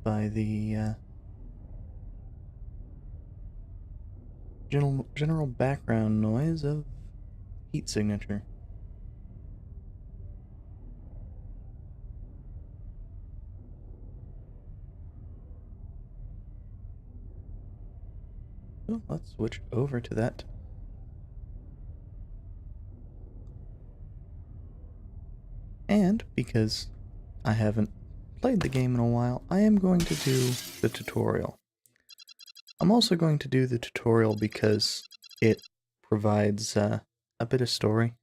by the general background noise of heat signature. So let's switch over to that. And because I haven't played the game in a while, I am going to do the tutorial. I'm also going to do the tutorial because it provides a bit of story,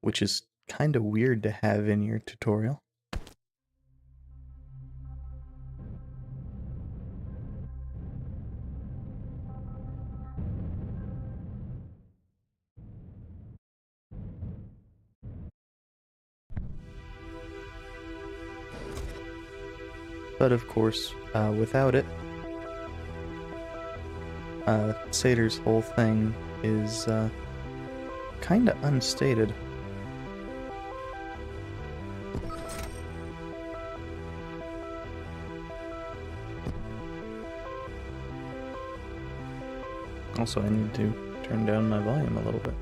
which is kind of weird to have in your tutorial. But of course, without it, Sator's whole thing is kinda unstated. Also, I need to turn down my volume a little bit.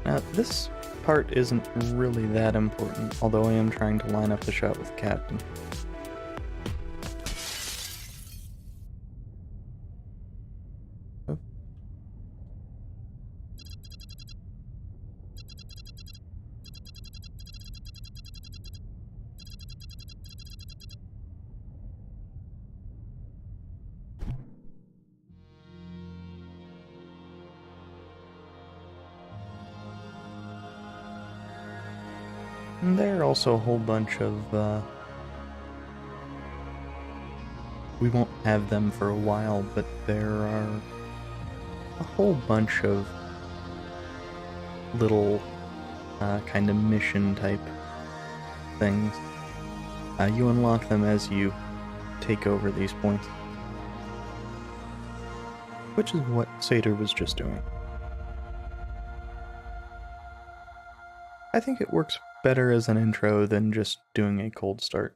Now, this part isn't really that important, although I am trying to line up the shot with the captain. Oh. And there are also a whole bunch of, we won't have them for a while, but there are a whole bunch of little, kind of mission type things. You unlock them as you take over these points. Which is what Sator was just doing. I think it works better as an intro than just doing a cold start.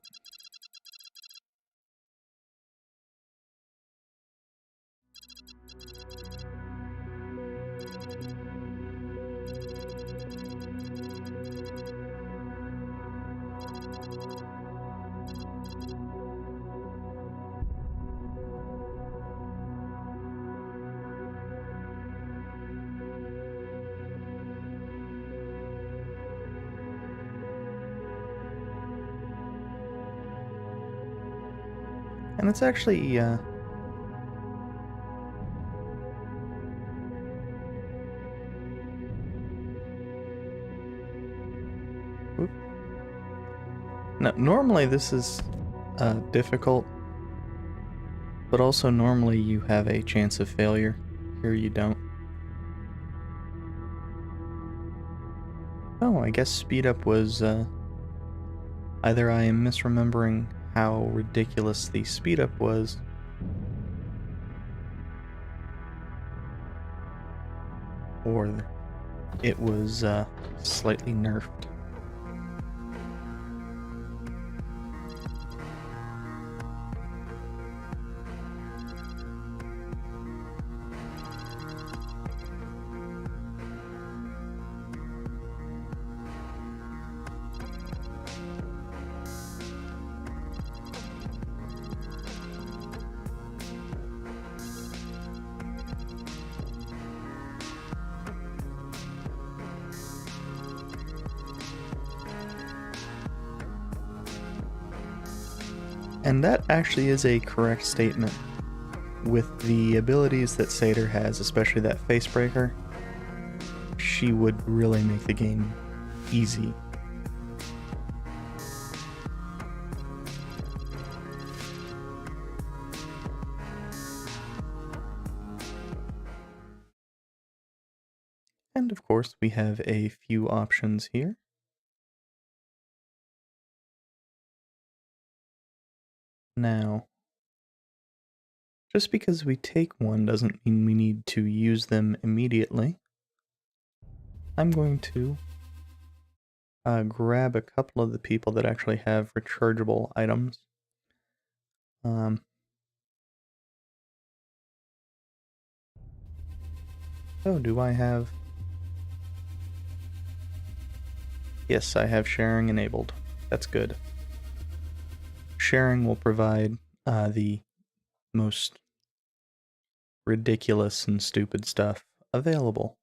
And it's actually, now, normally this is difficult, but also normally you have a chance of failure. Here you don't. Oh, I guess speed up was, either I am misremembering how ridiculous the speed up was, or it was slightly nerfed. And that actually is a correct statement. With the abilities that Sator has, especially that Facebreaker, she would really make the game easy. And of course, we have a few options here. Now, just because we take one doesn't mean we need to use them immediately. I'm going to grab a couple of the people that actually have rechargeable items. Oh, do I have... Yes, I have sharing enabled. That's good. Sharing will provide the most ridiculous and stupid stuff available.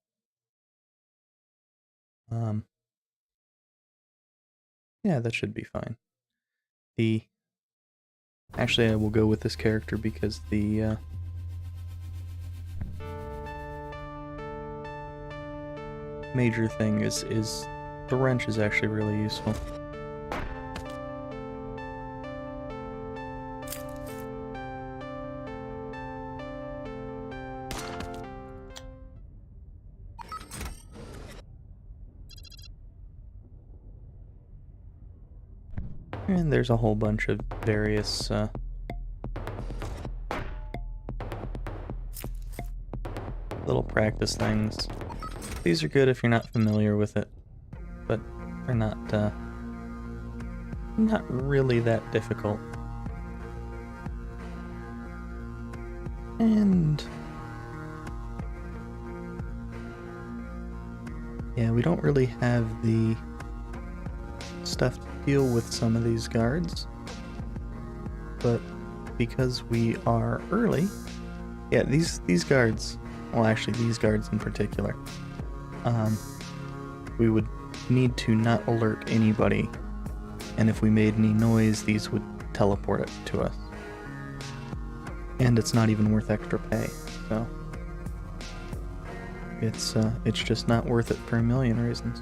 Yeah, that should be fine. Actually, I will go with this character because the major thing is the wrench is actually really useful. And there's a whole bunch of various little practice things. These are good if you're not familiar with it, but they're not really that difficult. And yeah, we don't really have the stuff to deal with some of these guards, but because we are early, yeah, these guards, well actually these guards in particular, we would need to not alert anybody, and if we made any noise, these would teleport it to us. And it's not even worth extra pay, so it's just not worth it for a million reasons.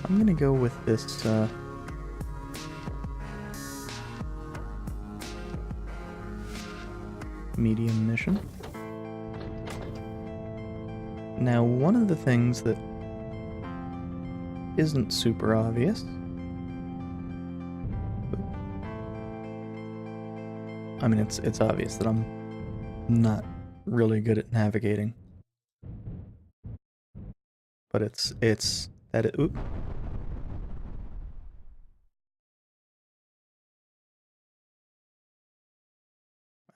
I'm gonna go with this medium mission. Now, one of the things that isn't super obvious, I mean, it's obvious that I'm not really good at navigating, but it's that it, oop.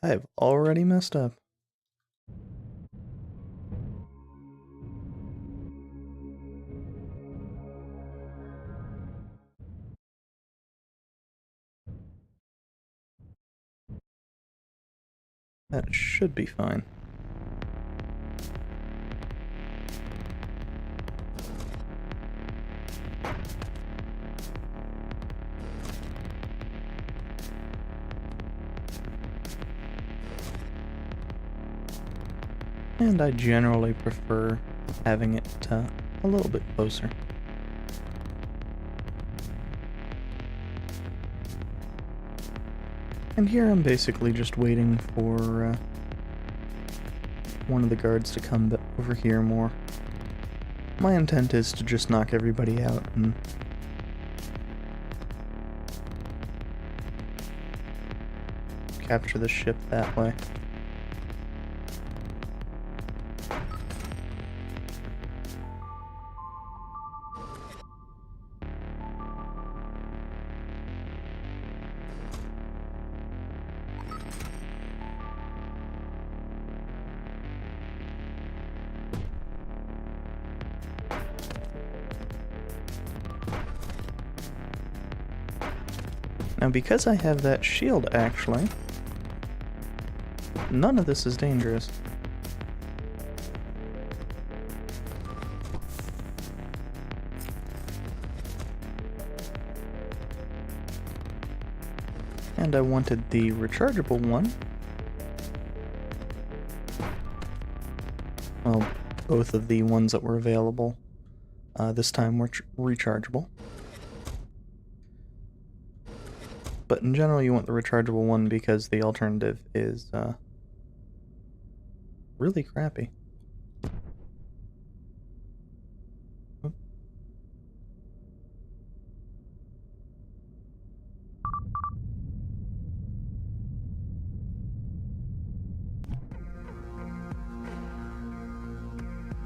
I have already messed up. That should be fine. And I generally prefer having it a little bit closer. And here I'm basically just waiting for one of the guards to come over here more. My intent is to just knock everybody out and capture the ship that way. Now, because I have that shield, actually, none of this is dangerous. And I wanted the rechargeable one. Well, both of the ones that were available this time were rechargeable. But in general, you want the rechargeable one because the alternative is really crappy. Oop.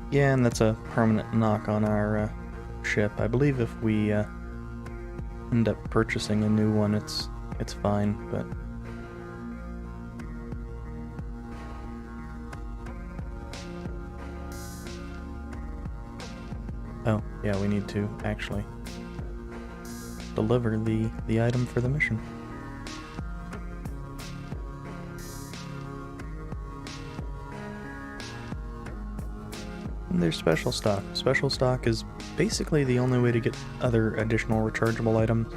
Yeah, and that's a permanent knock on our ship. I believe if we end up purchasing a new one, it's fine, but... Oh, yeah, we need to actually deliver the item for the mission. And there's special stock. Special stock is basically the only way to get other additional rechargeable items.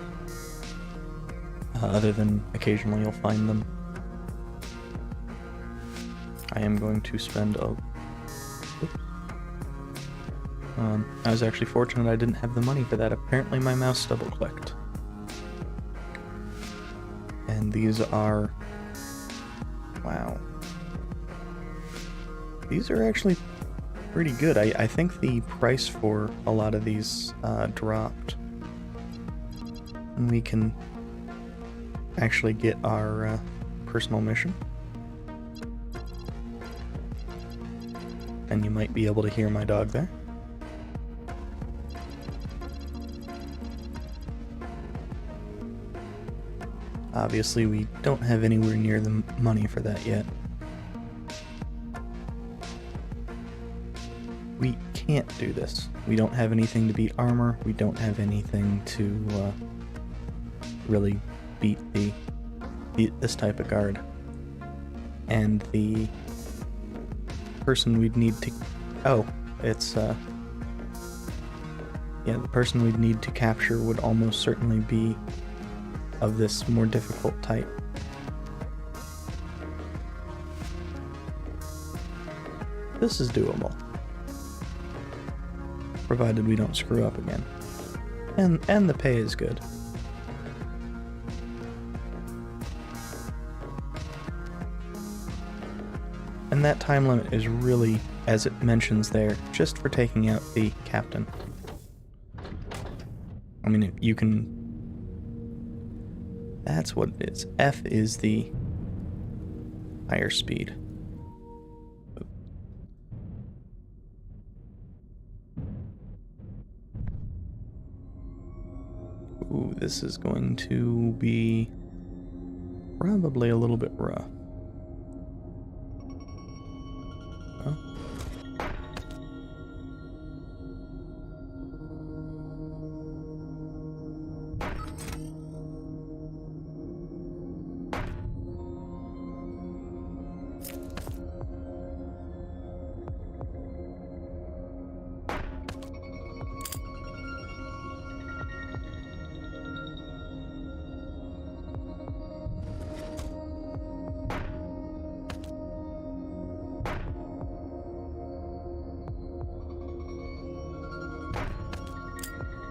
Other than occasionally you'll find them. I am going to spend a... I was actually fortunate I didn't have the money for that. Apparently my mouse double-clicked. And these are... Wow. These are actually pretty good. I think the price for a lot of these dropped. And we can actually get our personal mission. And you might be able to hear my dog there. Obviously, we don't have anywhere near the money for that yet. We can't do this. We don't have anything to beat armor. We don't have anything to really beat this type of guard. And the person we'd need to... Oh, it's... Yeah, the person we'd need to capture would almost certainly be of this more difficult type. This is doable. Provided we don't screw up again. And the pay is good. And that time limit is really, as it mentions there, just for taking out the captain. I mean, you can... That's what it is. F is the higher speed. Ooh, this is going to be probably a little bit rough. Huh?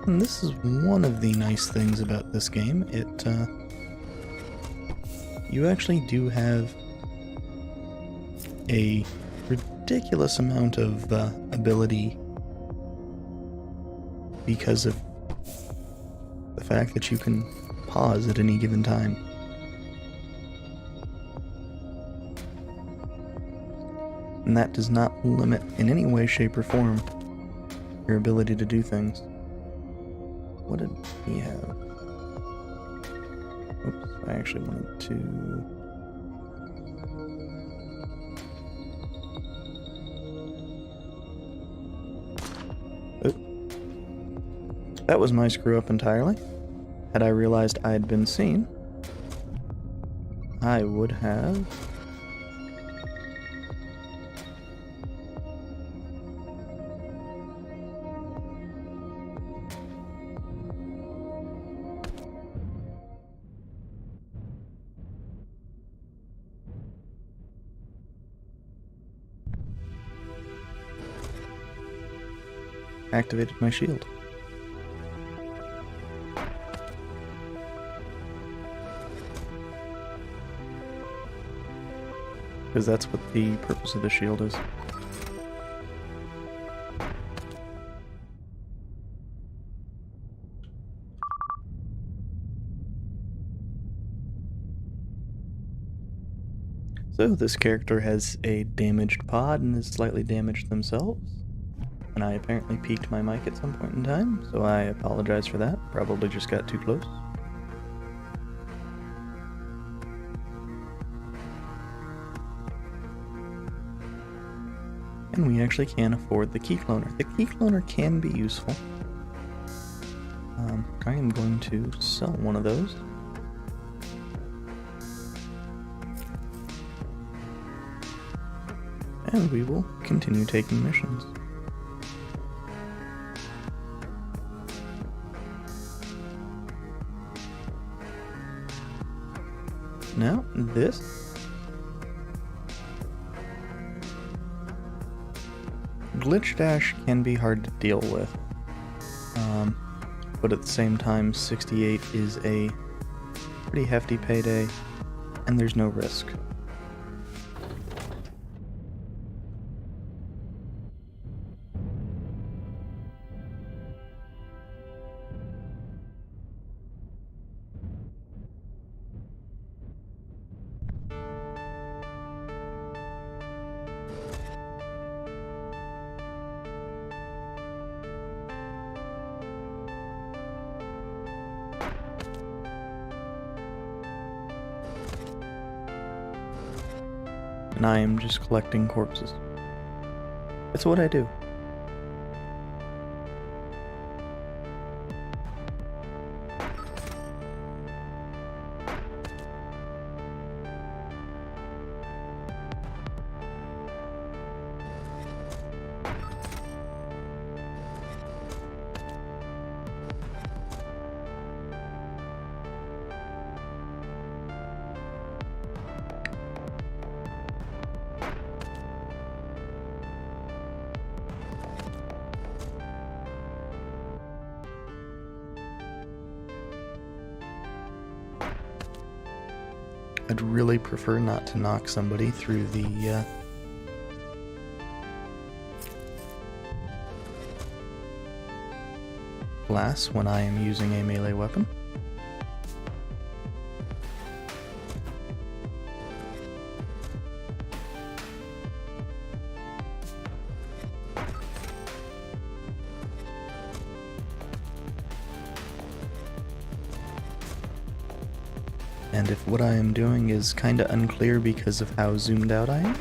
And this is one of the nice things about this game. You actually do have a ridiculous amount of ability because of the fact that you can pause at any given time. And that does not limit in any way, shape, or form your ability to do things. What did he have? Oops, I actually wanted to... Oop. That was my screw up entirely. Had I realized I had been seen, I would have... activated my shield. because that's what the purpose of the shield is. So this character has a damaged pod and is slightly damaged themselves. And I apparently peaked my mic at some point in time, so I apologize for that. Probably just got too close. And we actually can afford the key cloner. The key cloner can be useful. I am going to sell one of those. And we will continue taking missions. Now, this Glitch Dash can be hard to deal with, but at the same time, 68 is a pretty hefty payday, and there's no risk. And I am just collecting corpses. That's what I do. I'd really prefer not to knock somebody through the glass when I am using a melee weapon. And if what I am doing is kinda unclear because of how zoomed out I am,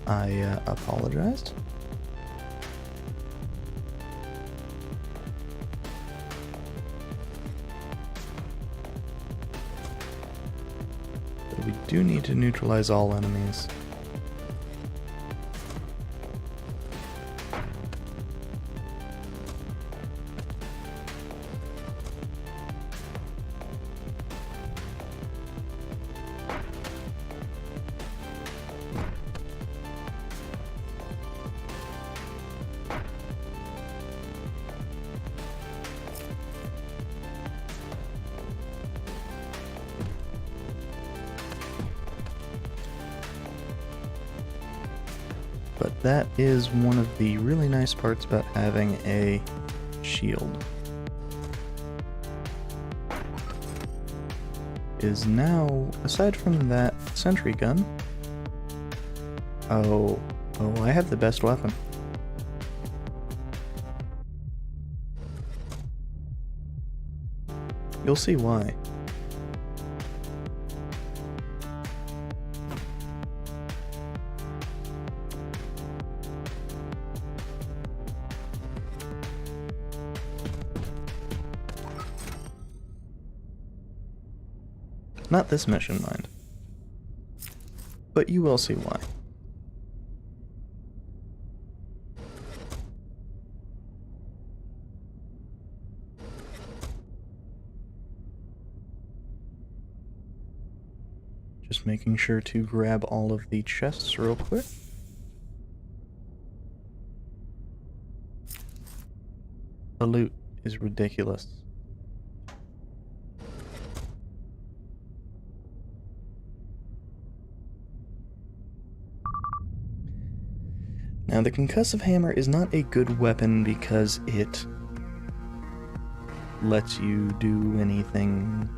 I apologize. But we do need to neutralize all enemies. But that is one of the really nice parts about having a shield. Is now, aside from that sentry gun, oh, I have the best weapon. You'll see why. Not this mission, mind. But you will see why. Just making sure to grab all of the chests real quick. The loot is ridiculous. Now, the concussive hammer is not a good weapon because it lets you do anything,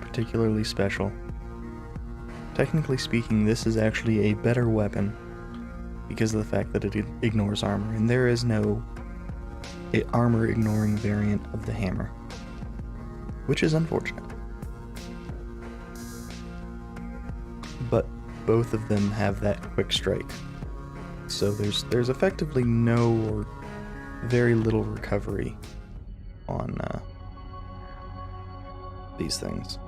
particularly special. Technically speaking, this is actually a better weapon because of the fact that it ignores armor, and there is no armor-ignoring variant of the hammer, which is unfortunate. But both of them have that quick strike. So there's effectively no or very little recovery on these things.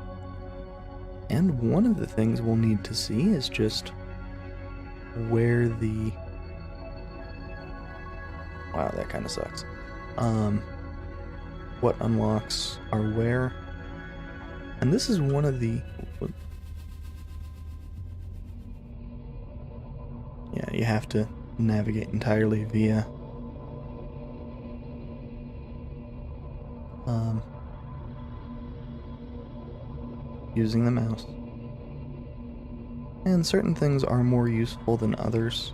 And one of the things we'll need to see is just where the... Wow, that kind of sucks. What unlocks are where. And this is one of the... Yeah, you have to navigate entirely via using the mouse. And certain things are more useful than others.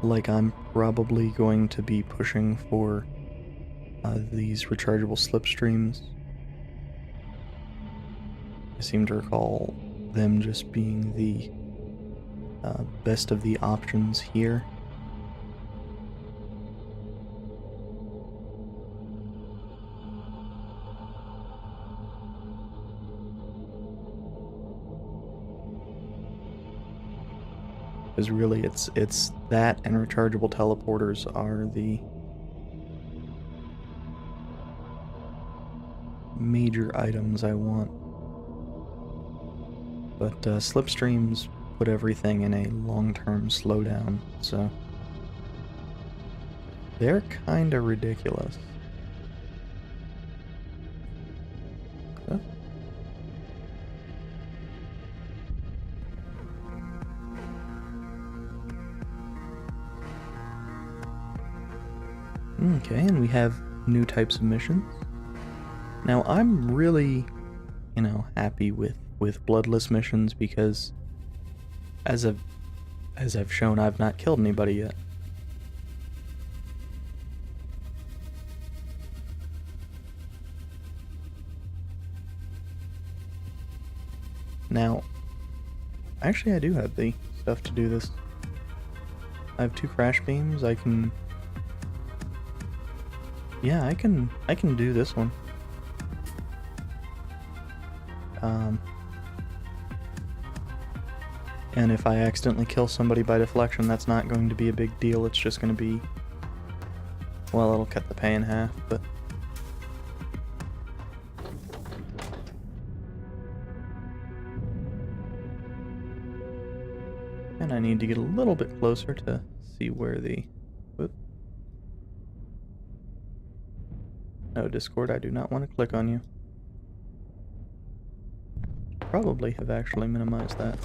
Like I'm probably going to be pushing for these rechargeable slipstreams. I seem to recall them just being the best of the options here. Because really it's that and rechargeable teleporters are the major items I want. But slipstreams put everything in a long-term slowdown, so they're kinda ridiculous. Huh? Okay, and we have new types of missions. Now I'm really, happy with bloodless missions because as I've shown, I've not killed anybody yet. Now, actually I do have the stuff to do this. I have 2 crash beams. I can do this one. And if I accidentally kill somebody by deflection, that's not going to be a big deal. It's just going to be, well, it'll cut the pay in half, but... And I need to get a little bit closer to see where the... Whoop. No, Discord, I do not want to click on you. Probably have actually minimized that.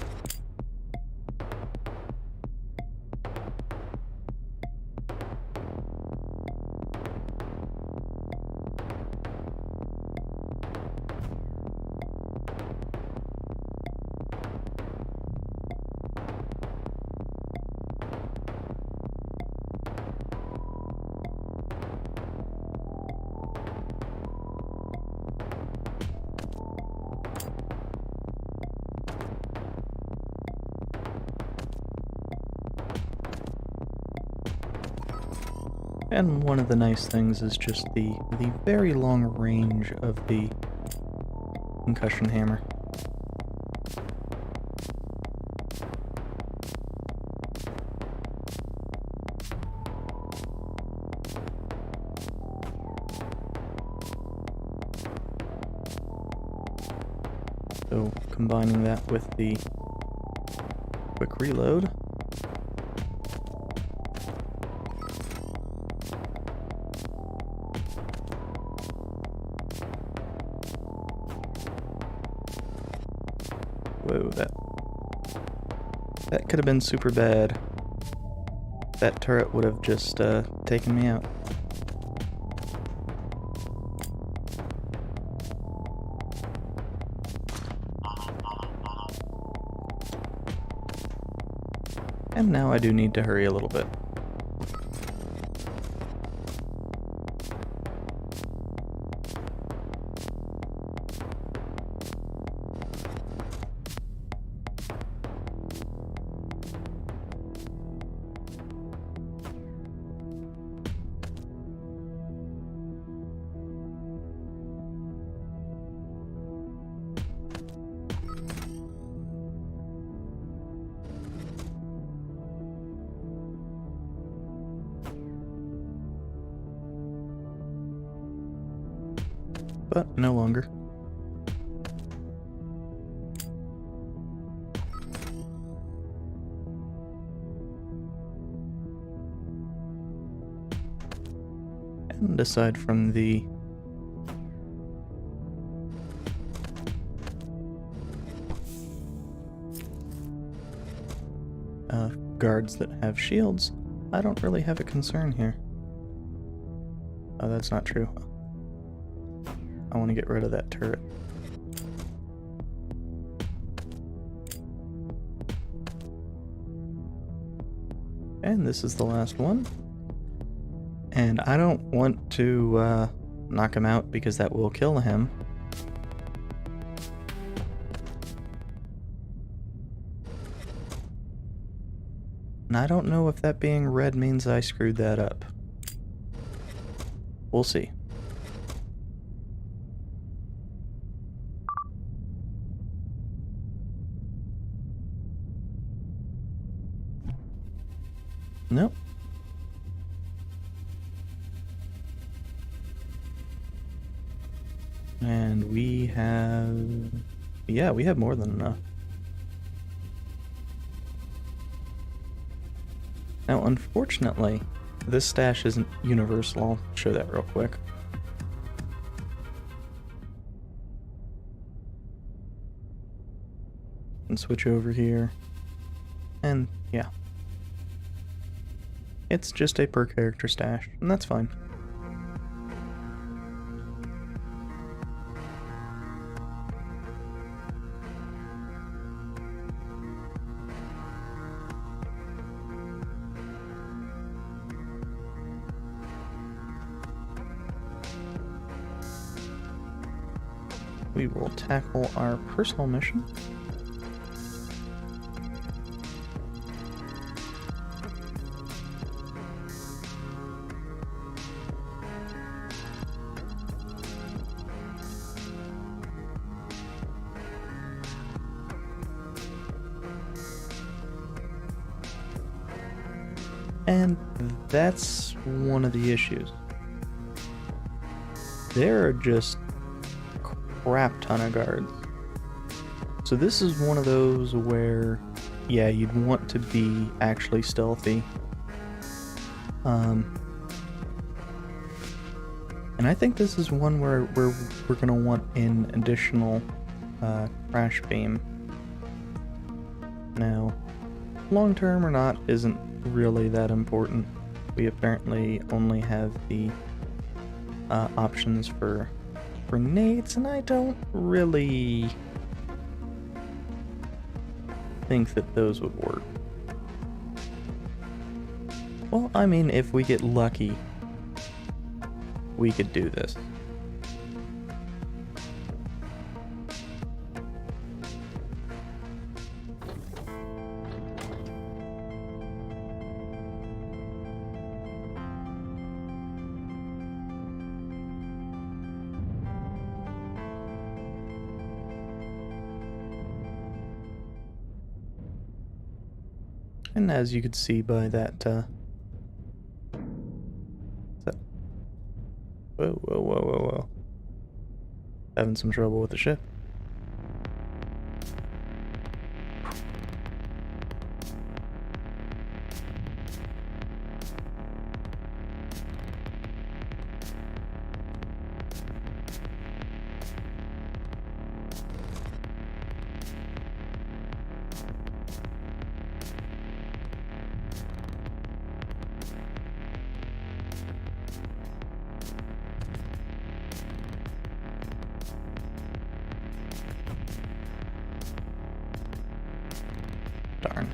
And one of the nice things is just the very long range of the concussion hammer. So combining that with the quick reload. Whoa, that could have been super bad. That turret would have just taken me out. And now I do need to hurry a little bit. But no longer. And aside from the guards that have shields, I don't really have a concern here. Oh, that's not true. I want to get rid of that turret. And this is the last one. And I don't want to knock him out because that will kill him. And I don't know if that being red means I screwed that up. We'll see. Nope. And we have... yeah, we have more than enough. Now, unfortunately, this stash isn't universal. I'll show that real quick. And switch over here. And, yeah. It's just a per character stash, and that's fine. We will tackle our personal mission. And that's one of the issues. There are just crap ton of guards. So this is one of those where, yeah, you'd want to be actually stealthy. And I think this is one where we're gonna want an additional crash beam. Now, long term or not isn't really that important. We apparently only have the options for grenades, and I don't really think that those would work. Well, I mean, if we get lucky, we could do this. And as you could see by that, whoa. Having some trouble with the ship. Darn.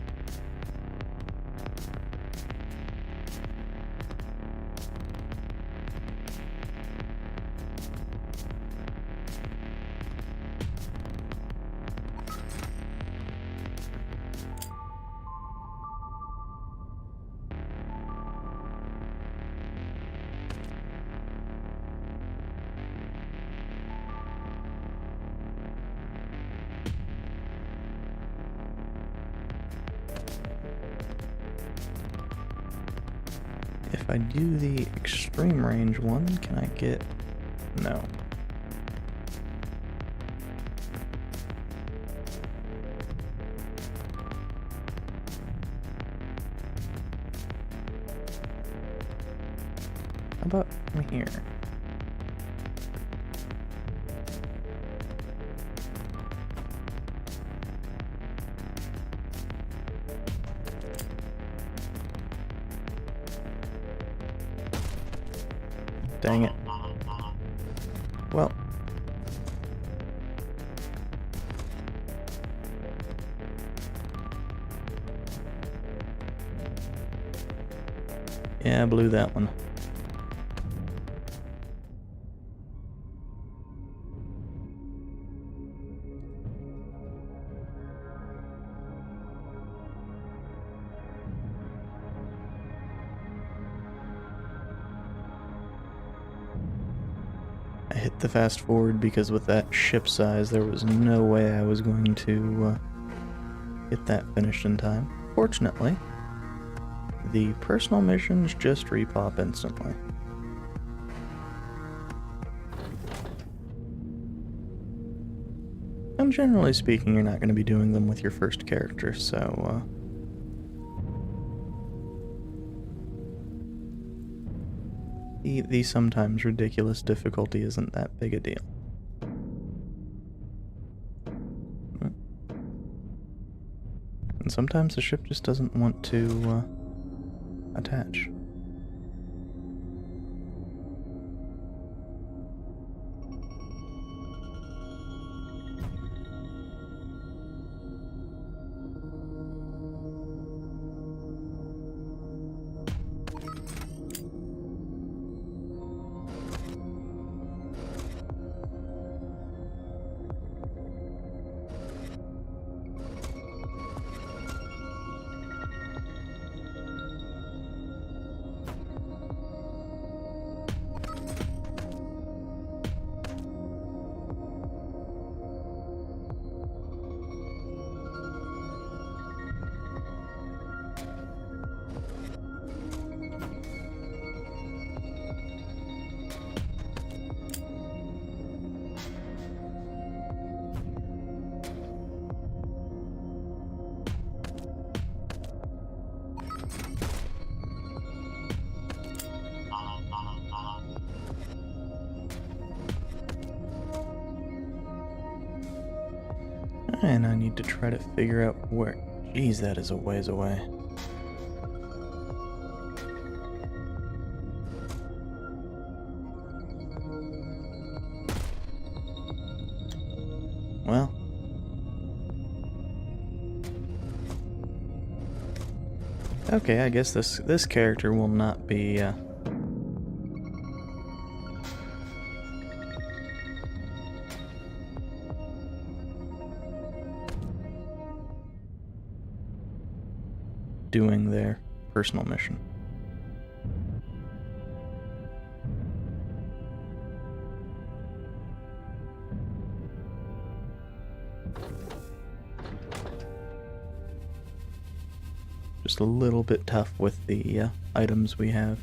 if I do the extreme range one, can I get... No. How about from here? Dang it. Well. Yeah, I blew that one. I hit the fast forward because with that ship size, there was no way I was going to get that finished in time. Fortunately, the personal missions just repop instantly. And generally speaking, you're not going to be doing them with your first character, so the sometimes ridiculous difficulty isn't that big a deal. And sometimes the ship just doesn't want to attach. And I need to try to figure out where... Geez, that is a ways away. Well. Okay, I guess this character will not be, doing their personal mission. Just a little bit tough with the items we have.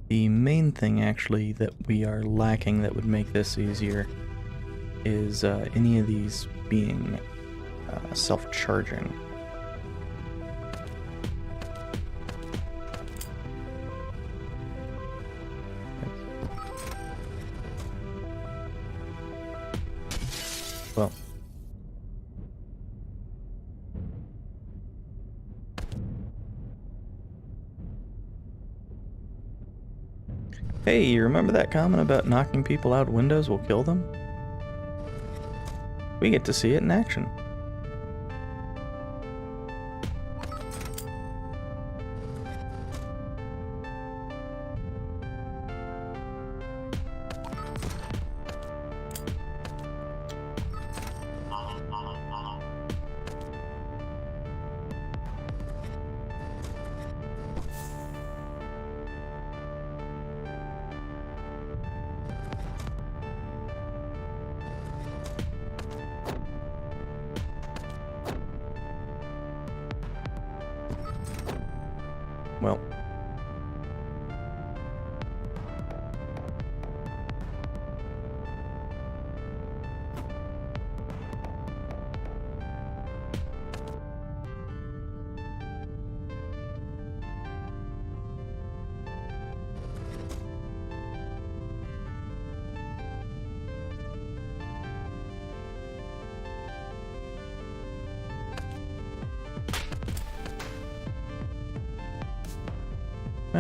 The main thing actually that we are lacking that would make this easier is any of these being self-charging. Well, hey, you remember that comment about knocking people out windows will kill them? We get to see it in action.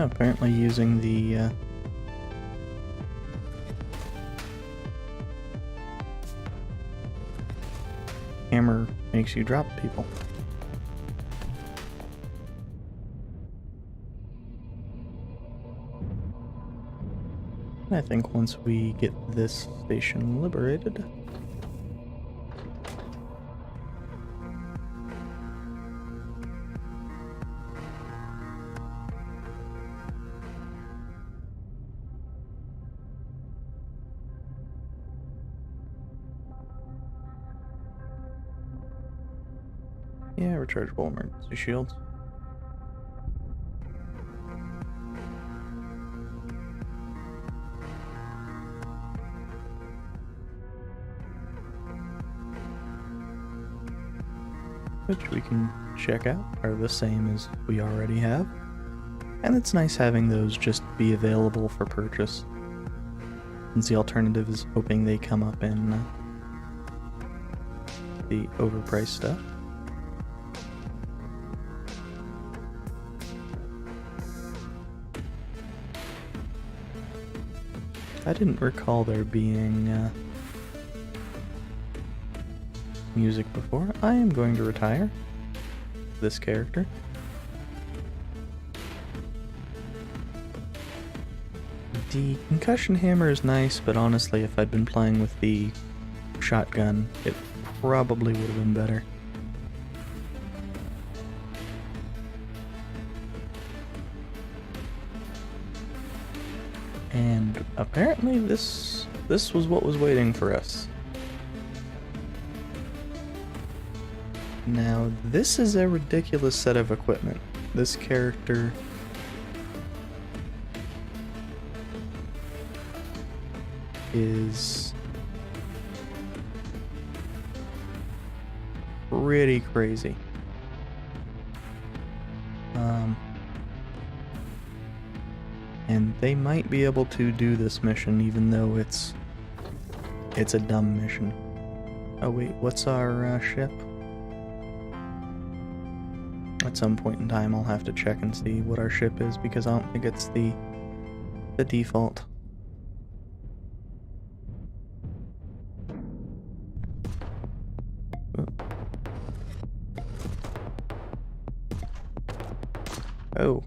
apparently using the hammer makes you drop people. I think once we get this station liberated, yeah, rechargeable emergency shields. Which we can check out are the same as we already have. And it's nice having those just be available for purchase, since the alternative is hoping they come up in the overpriced stuff. I didn't recall there being music before. I am going to retire this character. The concussion hammer is nice, but honestly, if I'd been playing with the shotgun, it probably would have been better. And apparently this was what was waiting for us. Now, this is a ridiculous set of equipment. This character is pretty crazy. And they might be able to do this mission even though it's a dumb mission. Oh wait, what's our ship? At some point in time I'll have to check and see what our ship is, because I don't think it's the default. Oh.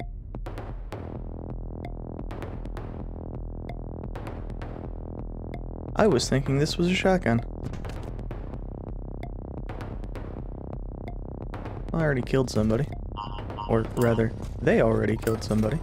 I was thinking this was a shotgun. I already killed somebody. Or rather, they already killed somebody.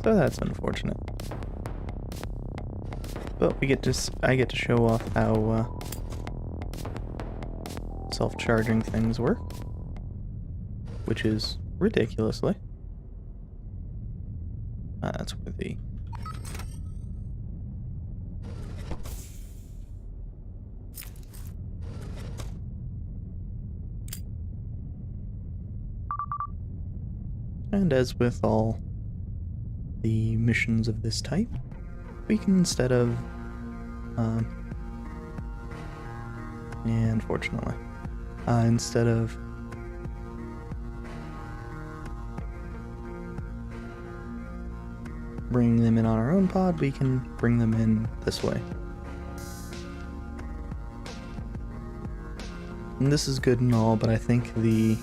So that's unfortunate. But I get to show off how self-charging things work, which is ridiculously. That's where the and as with all the missions of this type, we can, instead of unfortunately, instead of bringing them in on our own pod, we can bring them in this way. And this is good and all, but I think the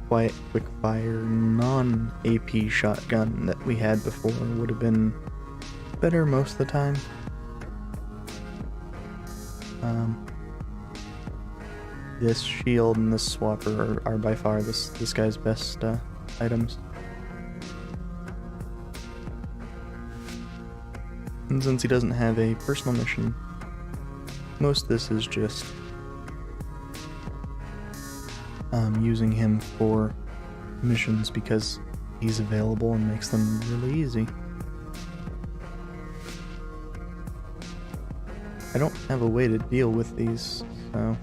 quiet quick-fire non-AP shotgun that we had before would have been better most of the time. This shield and this swapper are by far this guy's best items. And since he doesn't have a personal mission, most of this is just using him for missions because he's available and makes them really easy. I don't have a way to deal with these, so...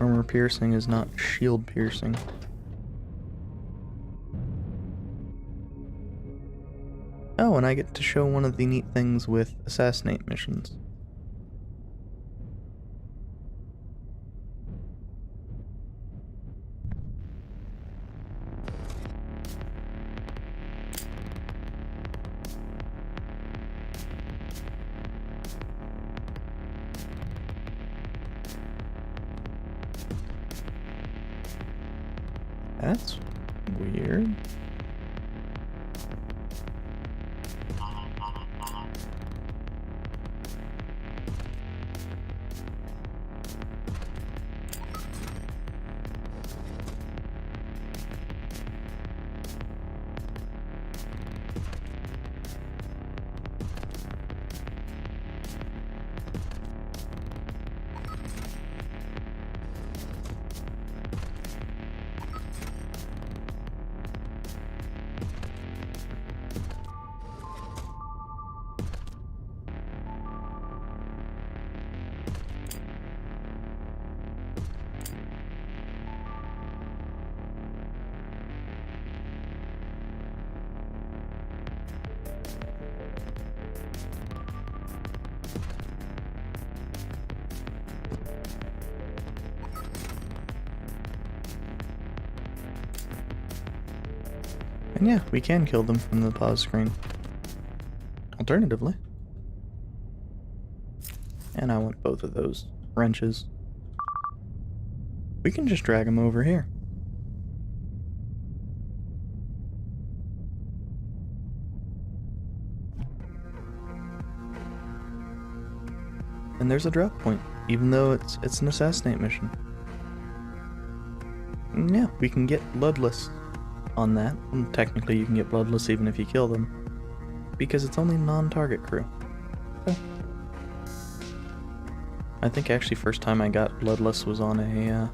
Armor piercing is not shield piercing. Oh, and I get to show one of the neat things with assassinate missions. That's weird. And yeah, we can kill them from the pause screen. Alternatively. And I want both of those wrenches. We can just drag them over here. And there's a drop point, even though it's an assassinate mission. And yeah, we can get bloodless on that. And technically you can get bloodless even if you kill them, because it's only non-target crew. So, I think actually first time I got bloodless was on a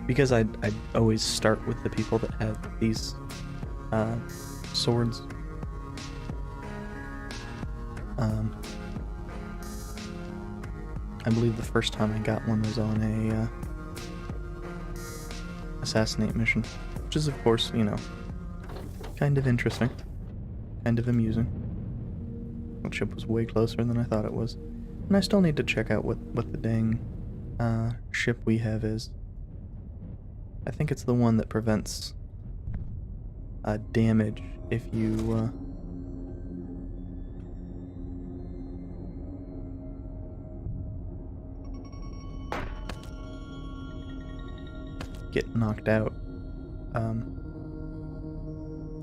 because I always start with the people that have these swords. I believe the first time I got one was on a assassinate mission, which is of course, you know, kind of interesting, kind of amusing. The ship was way closer than I thought it was, and I still need to check out what the dang ship we have is. I think it's the one that prevents damage if you get knocked out,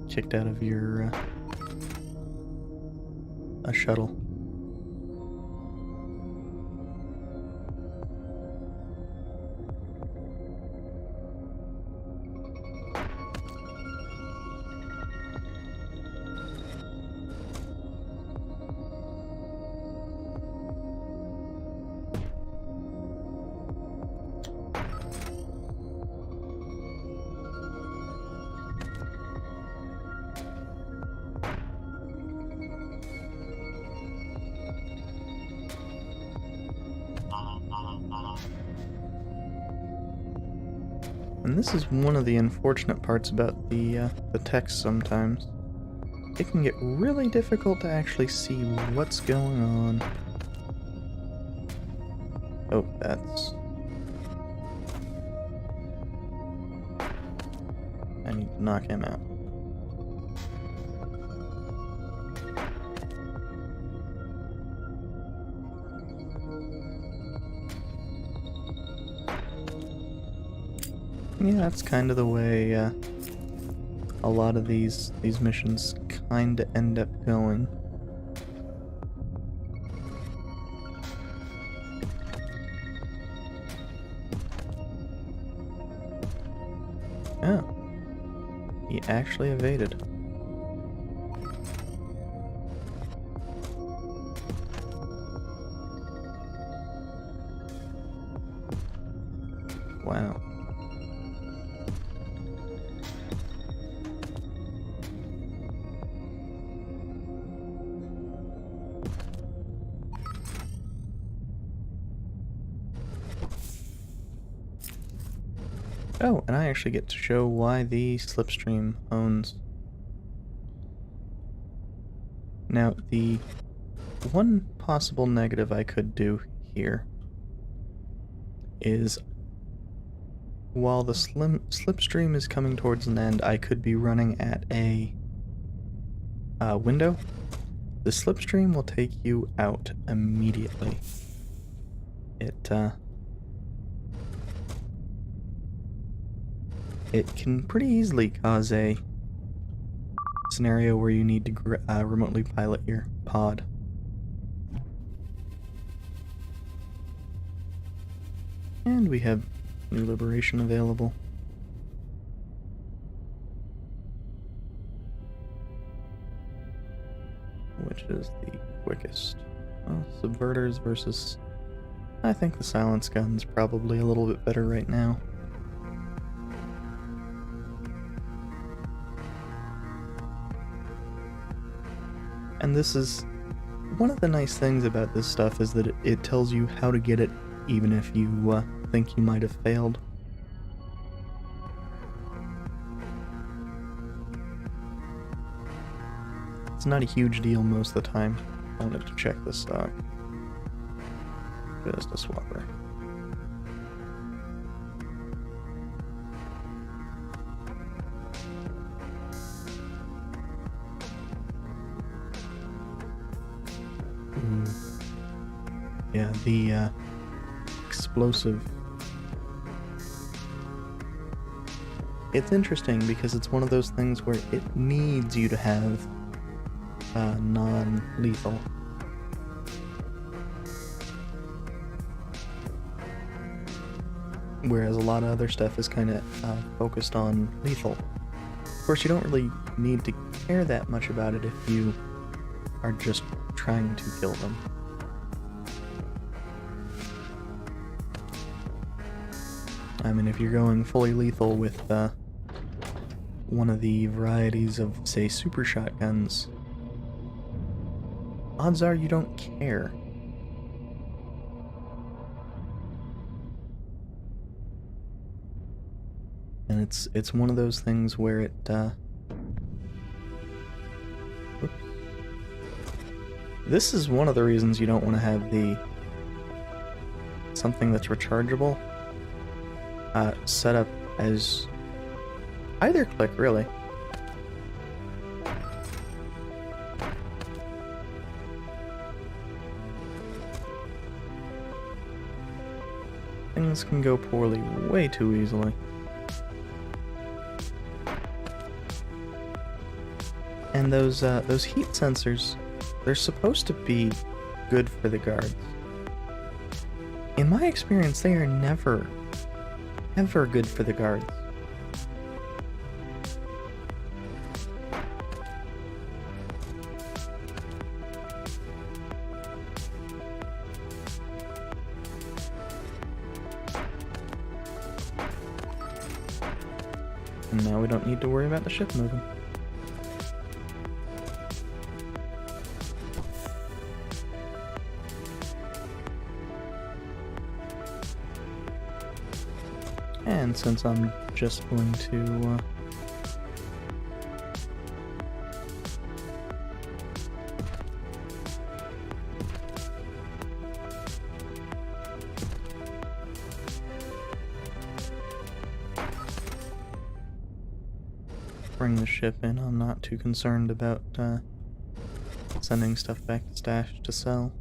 kicked out of your a shuttle. And this is one of the unfortunate parts about the text sometimes. It can get really difficult to actually see what's going on. Oh, that's... I need to knock him out. Yeah, that's kind of the way a lot of these missions kind of end up going. Oh, he actually evaded. Wow. Oh, and I actually get to show why the Slipstream owns. Now, the one possible negative I could do here is while the Slipstream is coming towards an end, I could be running at a window. The Slipstream will take you out immediately. It can pretty easily cause a scenario where you need to remotely pilot your pod. And we have New Liberation available. Which is the quickest? Well, Subverters versus... I think the Silence Gun's probably a little bit better right now. And this is... one of the nice things about this stuff is that it tells you how to get it even if you think you might have failed. It's not a huge deal most of the time. I wanted to check this stock. Just a swapper. Yeah, the explosive. It's interesting because it's one of those things where it needs you to have non-lethal. Whereas a lot of other stuff is kind of focused on lethal. Of course, you don't really need to care that much about it if you are just trying to kill them. I mean, if you're going fully lethal with one of the varieties of, say, super shotguns, odds are you don't care. And it's one of those things where it whoops. This is one of the reasons you don't want to have the something that's rechargeable set up as either click, really. Things can go poorly way too easily. And those heat sensors, they're supposed to be good for the guards. In my experience, they are never, ever good for the guards. And now we don't need to worry about the ship moving. And since I'm just going to bring the ship in, I'm not too concerned about sending stuff back to stash to sell.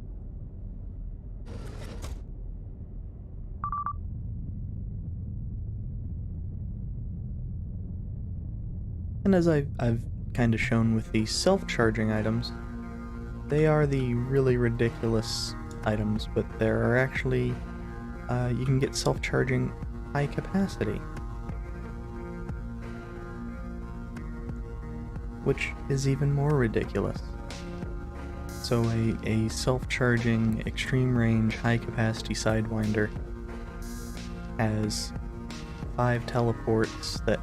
And as I've kind of shown with the self-charging items, they are the really ridiculous items, but there are actually, you can get self-charging high capacity, which is even more ridiculous. So a self-charging, extreme range, high capacity Sidewinder has 5 teleports that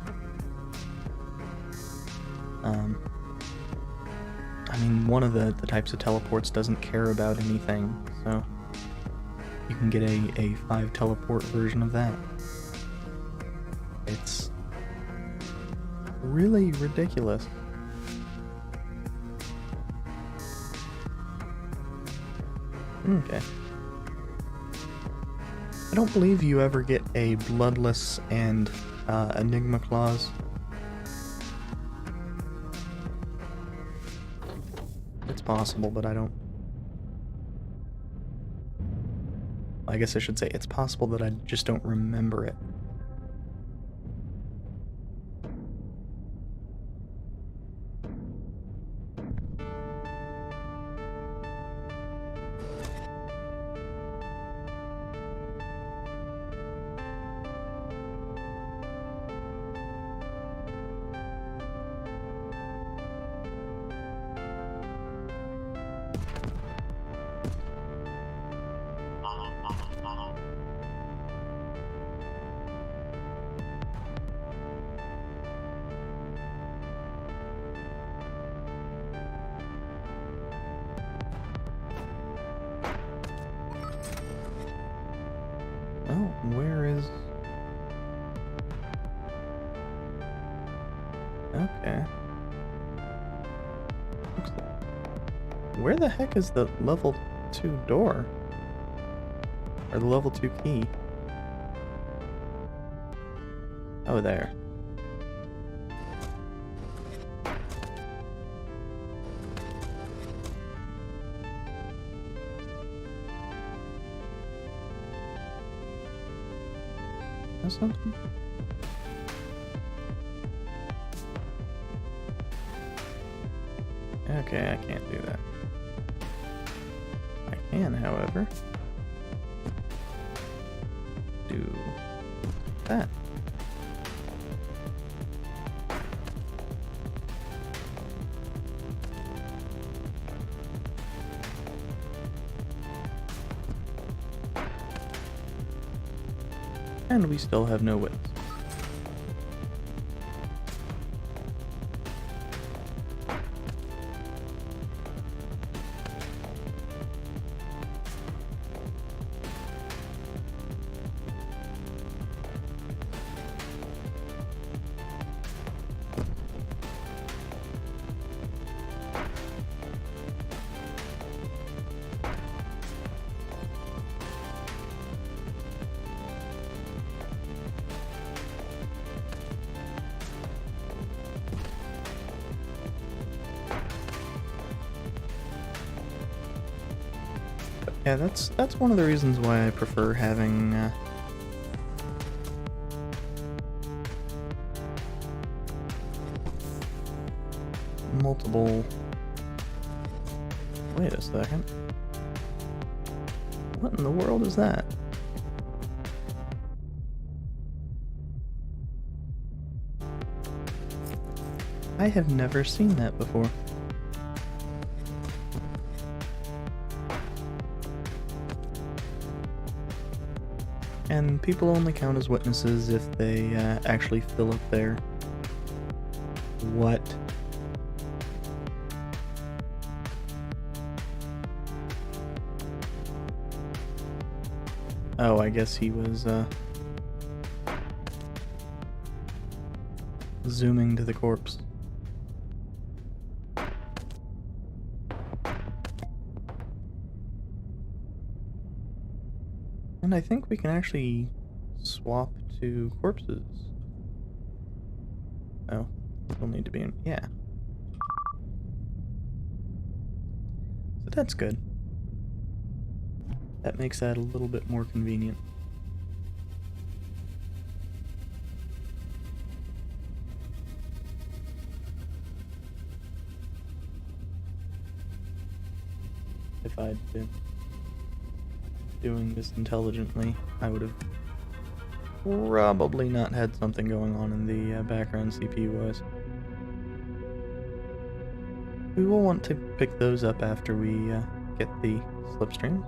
I mean, one of the types of teleports doesn't care about anything, so you can get a 5 teleport version of that. It's really ridiculous. Okay. I don't believe you ever get a Bloodless and Enigma Clause. It's possible, but I don't... I guess I should say it's possible that I just don't remember it. Oh, where is... Okay. Where the heck is the level 2 door? Or the level 2 key? Oh, there. Or something? Okay, I can't do that. I can, however, do that. And we still have no witness. Yeah, that's one of the reasons why I prefer having multiple... Wait a second. What in the world is that? I have never seen that before. And people only count as witnesses if they actually fill up their... What? Oh, I guess he was zooming to the corpse. And I think we can actually swap to corpses. Oh, we'll need to be in... yeah. So that's good. That makes that a little bit more convenient. If I'd been doing this intelligently, I would have probably not had something going on in the background CPU-wise. We will want to pick those up after we get the slipstreams.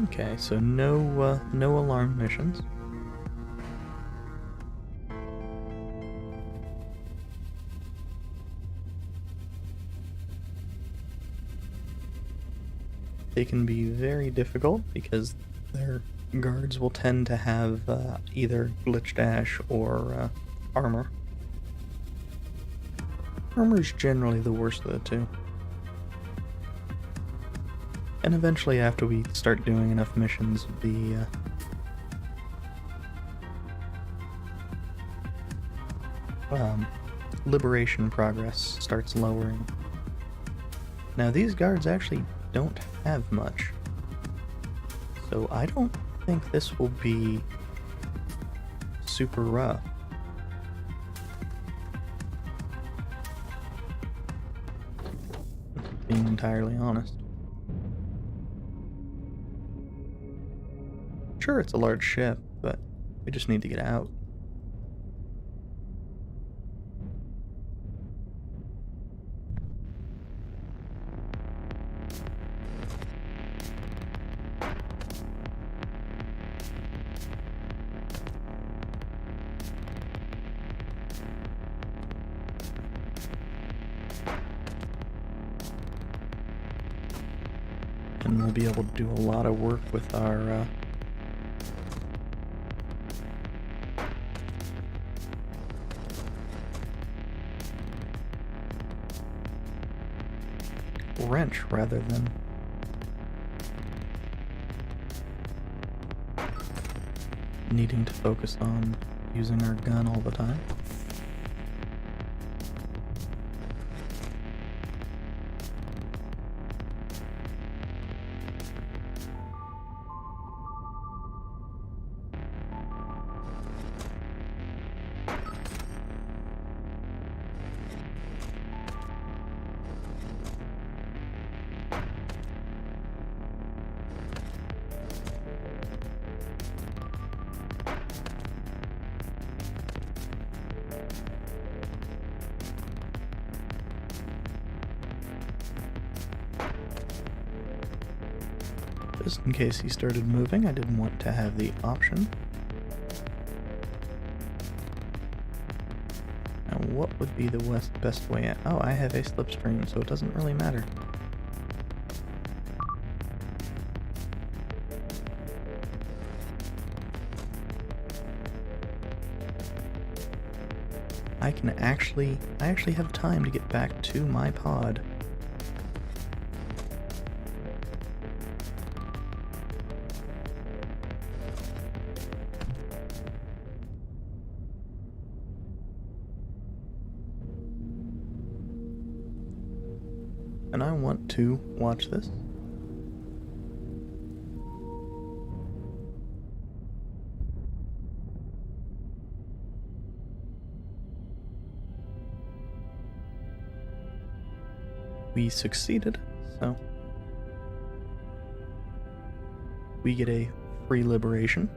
Okay, so no alarm missions. they can be very difficult because their guards will tend to have either glitch dash or armor. Armor's generally the worst of the two. And eventually, after we start doing enough missions, the liberation progress starts lowering. Now, these guards actually don't have much, so I don't think this will be super rough. Being entirely honest. Sure, it's a large ship, but we just need to get out. And we'll be able to do a lot of work with our wrench rather than needing to focus on using our gun all the time. Just in case he started moving, I didn't want to have the option. Now, what would be the best way out? Oh, I have a slipstream, so it doesn't really matter. I actually have time to get back to my pod. And I want to watch this. We succeeded, so we get a free liberation.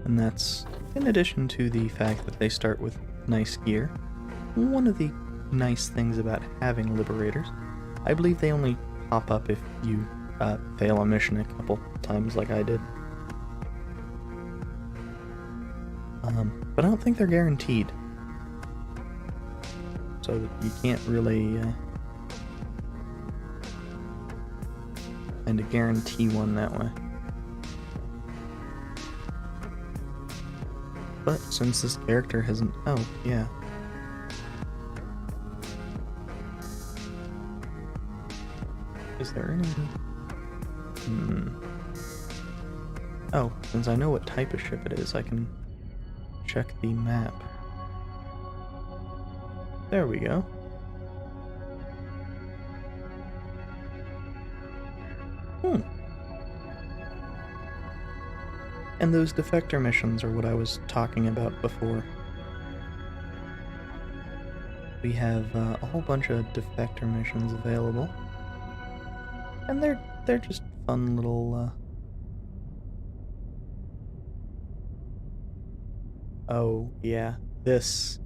And that's in addition to the fact that they start with nice gear. One of the nice things about having liberators, I believe they only pop up if you fail a mission a couple times like I did. But I don't think they're guaranteed. So you can't really kind of guarantee one that way. But since this character hasn't... Oh, yeah. Is there any... Oh, since I know what type of ship it is, I can check the map. There we go. And those defector missions are what I was talking about before. We have a whole bunch of defector missions available. And they're just fun little Oh, yeah. This.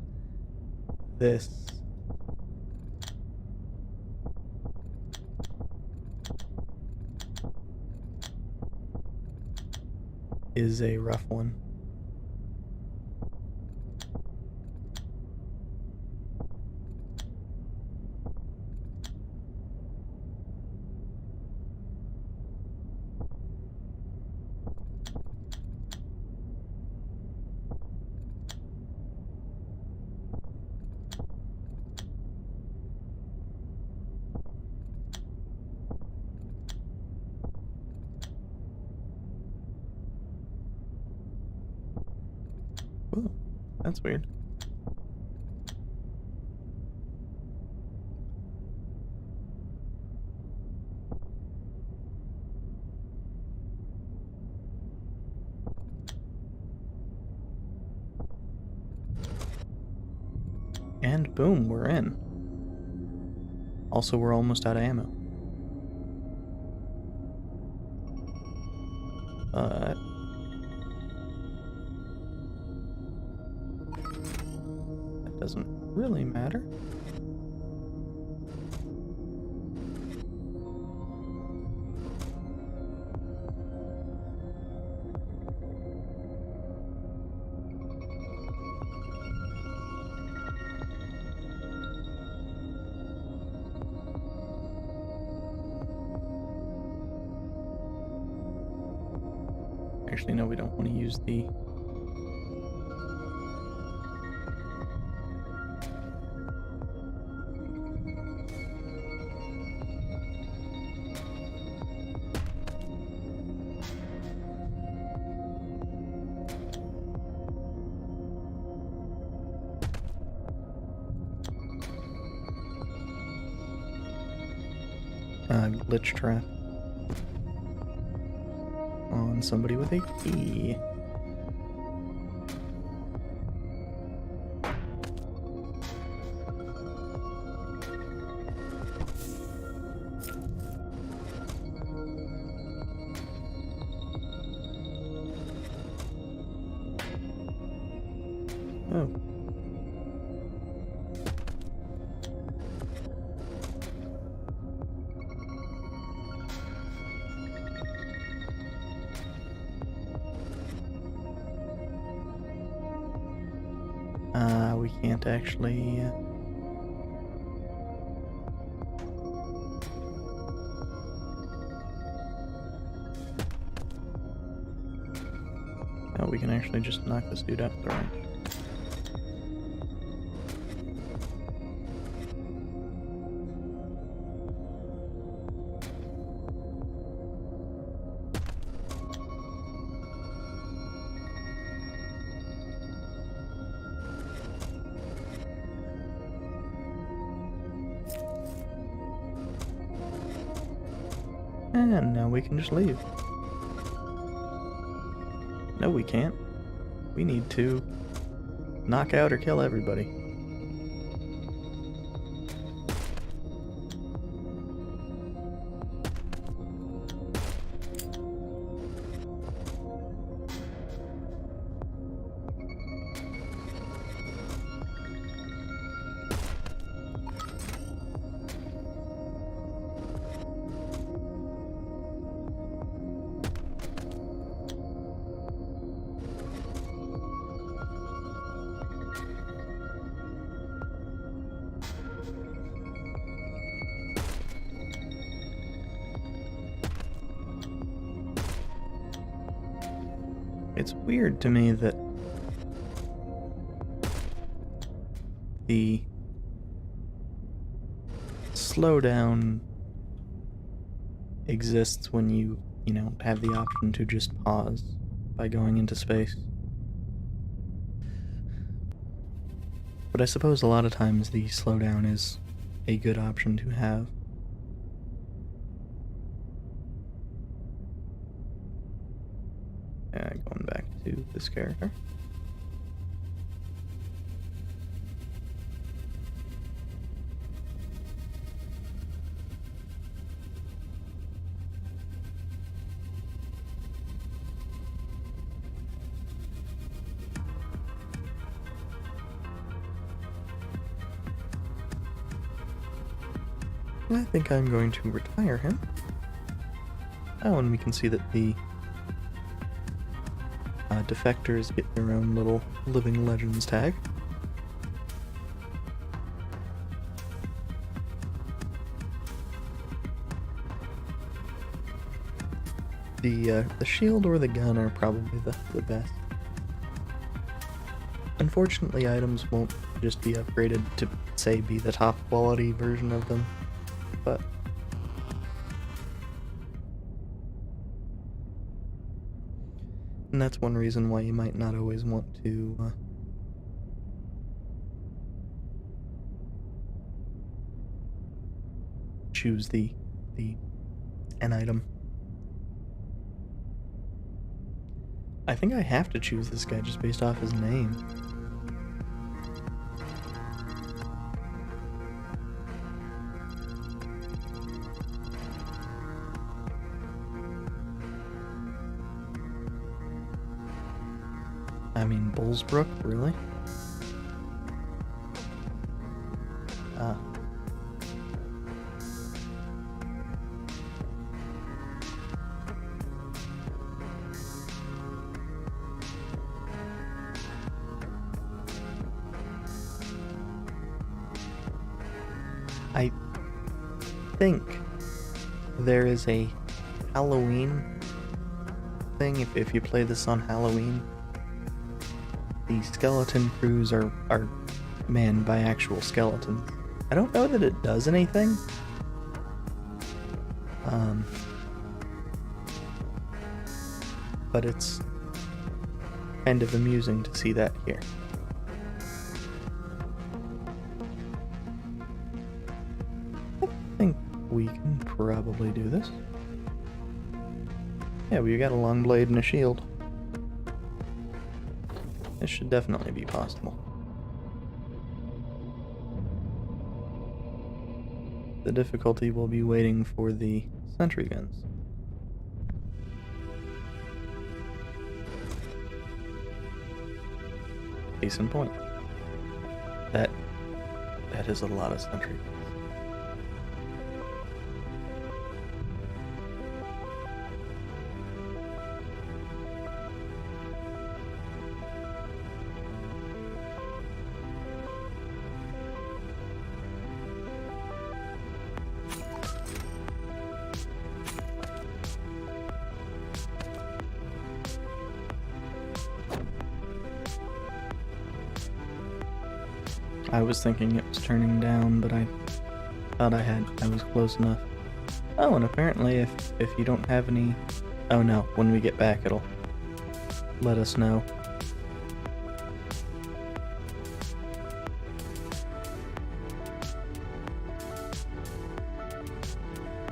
is a rough one. Ooh, that's weird. And boom, we're in. Also, we're almost out of ammo. But that doesn't really matter. Actually, no, we don't want to use the... glitch trap on somebody with a key. Oh. We can't actually... Oh, we can actually just knock this dude out the range. And now we can just leave. No, we can't. We need to knock out or kill everybody. It's weird to me that the slowdown exists when you have the option to just pause by going into space. But I suppose a lot of times the slowdown is a good option to have. Going back to this character. I think I'm going to retire him. Oh, and we can see that the defectors get their own little Living Legends tag. The shield or the gun are probably the best. Unfortunately, items won't just be upgraded to, say, be the top quality version of them, but and that's one reason why you might not always want to choose an item. I think I have to choose this guy just based off his name. I mean, Bullsbrook, really? Ah. I think there is a Halloween thing. If you play this on Halloween, the skeleton crews are manned by actual skeletons. I don't know that it does anything. But it's kind of amusing to see that here. I think we can probably do this. Yeah, we got a long blade and a shield. This should definitely be possible. The difficulty will be waiting for the sentry guns. Case in point. That is a lot of sentry guns. I was thinking it was turning down, but I thought I was close enough. Oh, and apparently if you don't have any... Oh no, when we get back it'll let us know.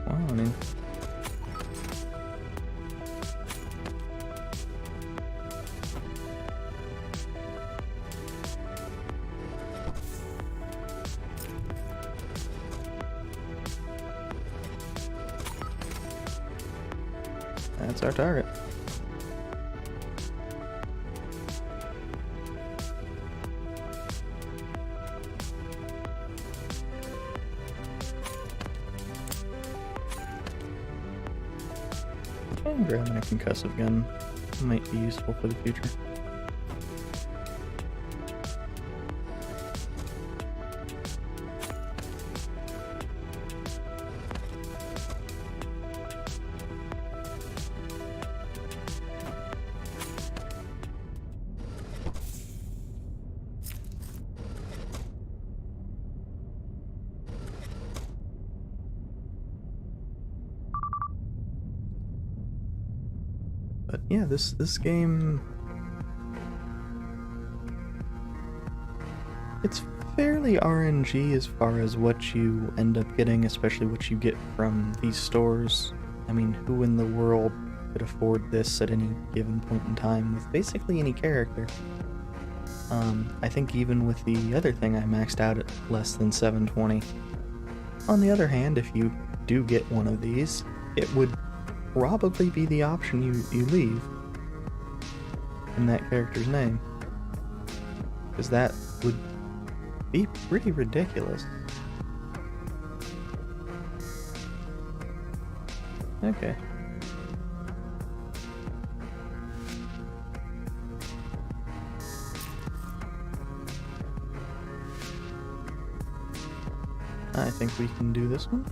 Well, I mean... That's our target. And grabbing a concussive gun might be useful for the future. But yeah, this game, it's fairly RNG as far as what you end up getting, especially what you get from these stores. I mean, who in the world could afford this at any given point in time with basically any character? I think even with the other thing I maxed out at less than 720. On the other hand, if you do get one of these, it would probably be the option you leave in that character's name, because that would be pretty ridiculous. Okay. think we can do this one.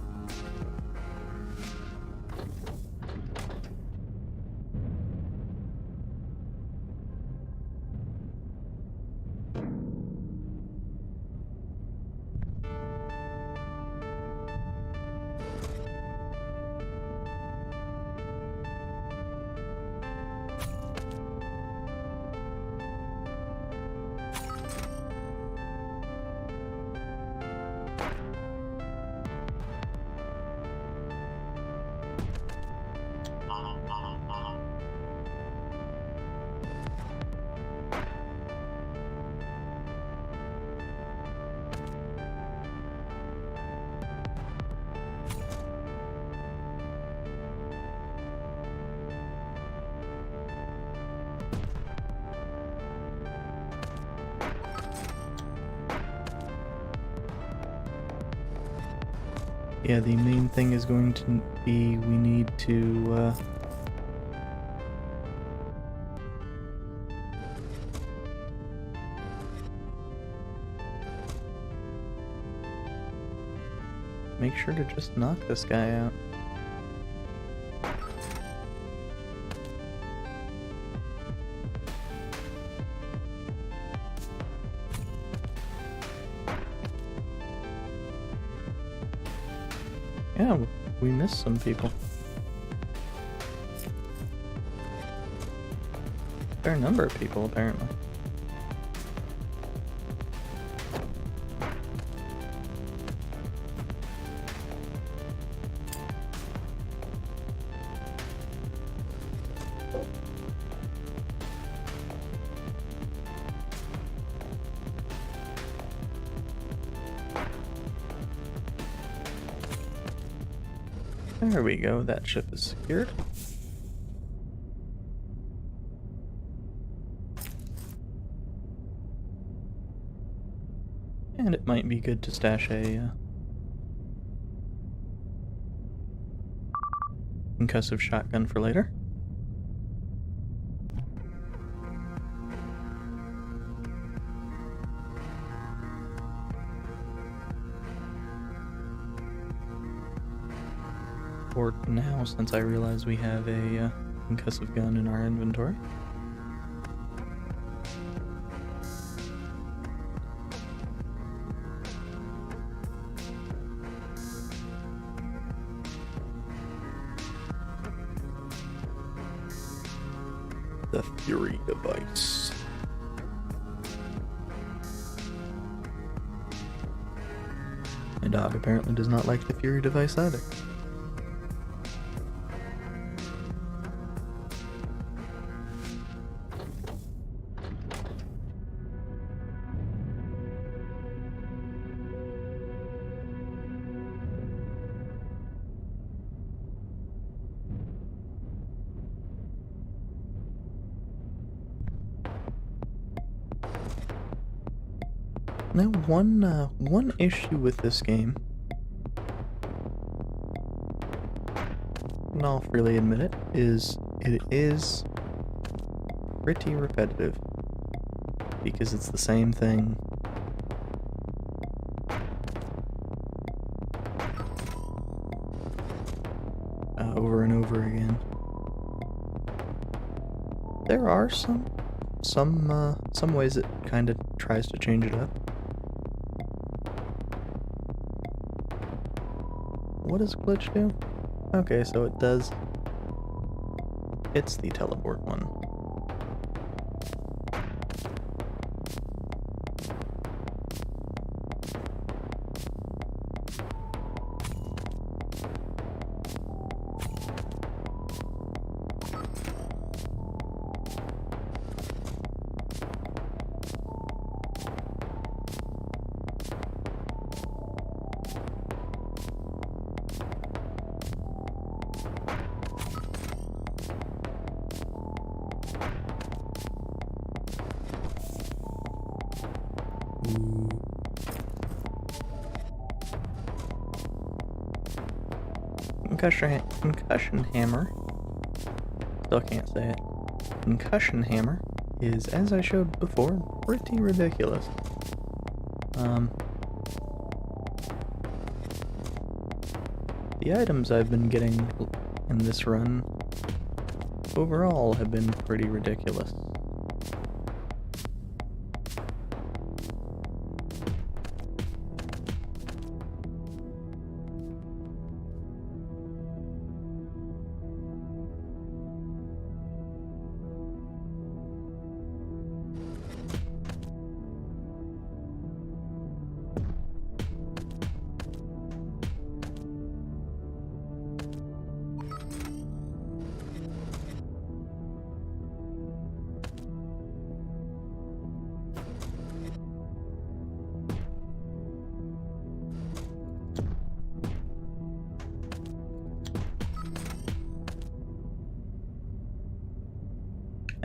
Yeah, the main thing is going to be we need to make sure to just knock this guy out. Yeah, we missed some people. Fair number of people, apparently. There we go, that ship is secured. And it might be good to stash a concussive shotgun for later. For now, since I realize we have a concussive gun in our inventory. The Fury device. My dog apparently does not like the Fury device either. Now, one issue with this game, and I'll freely admit it is pretty repetitive, because it's the same thing over and over again. There are some ways it kind of tries to change it up. What does glitch do? Okay, so it does. It's the teleport one. Concussion hammer. Still can't say it. Concussion hammer is, as I showed before, pretty ridiculous. The items I've been getting in this run overall have been pretty ridiculous.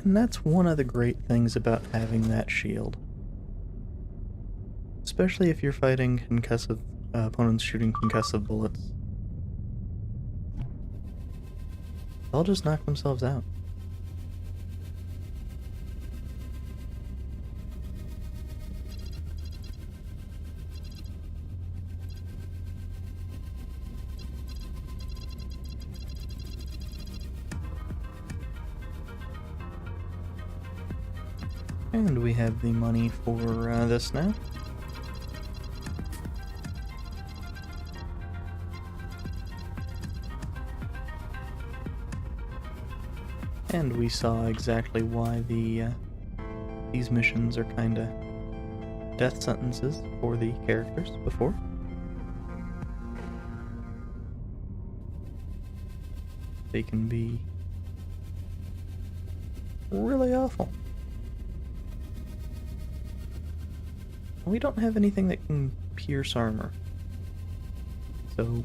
And that's one of the great things about having that shield. Especially if you're fighting concussive opponents shooting concussive bullets. They'll just knock themselves out. And we have the money for this now. And we saw exactly why these missions are kinda death sentences for the characters before. They can be really awful. We don't have anything that can pierce armor. So...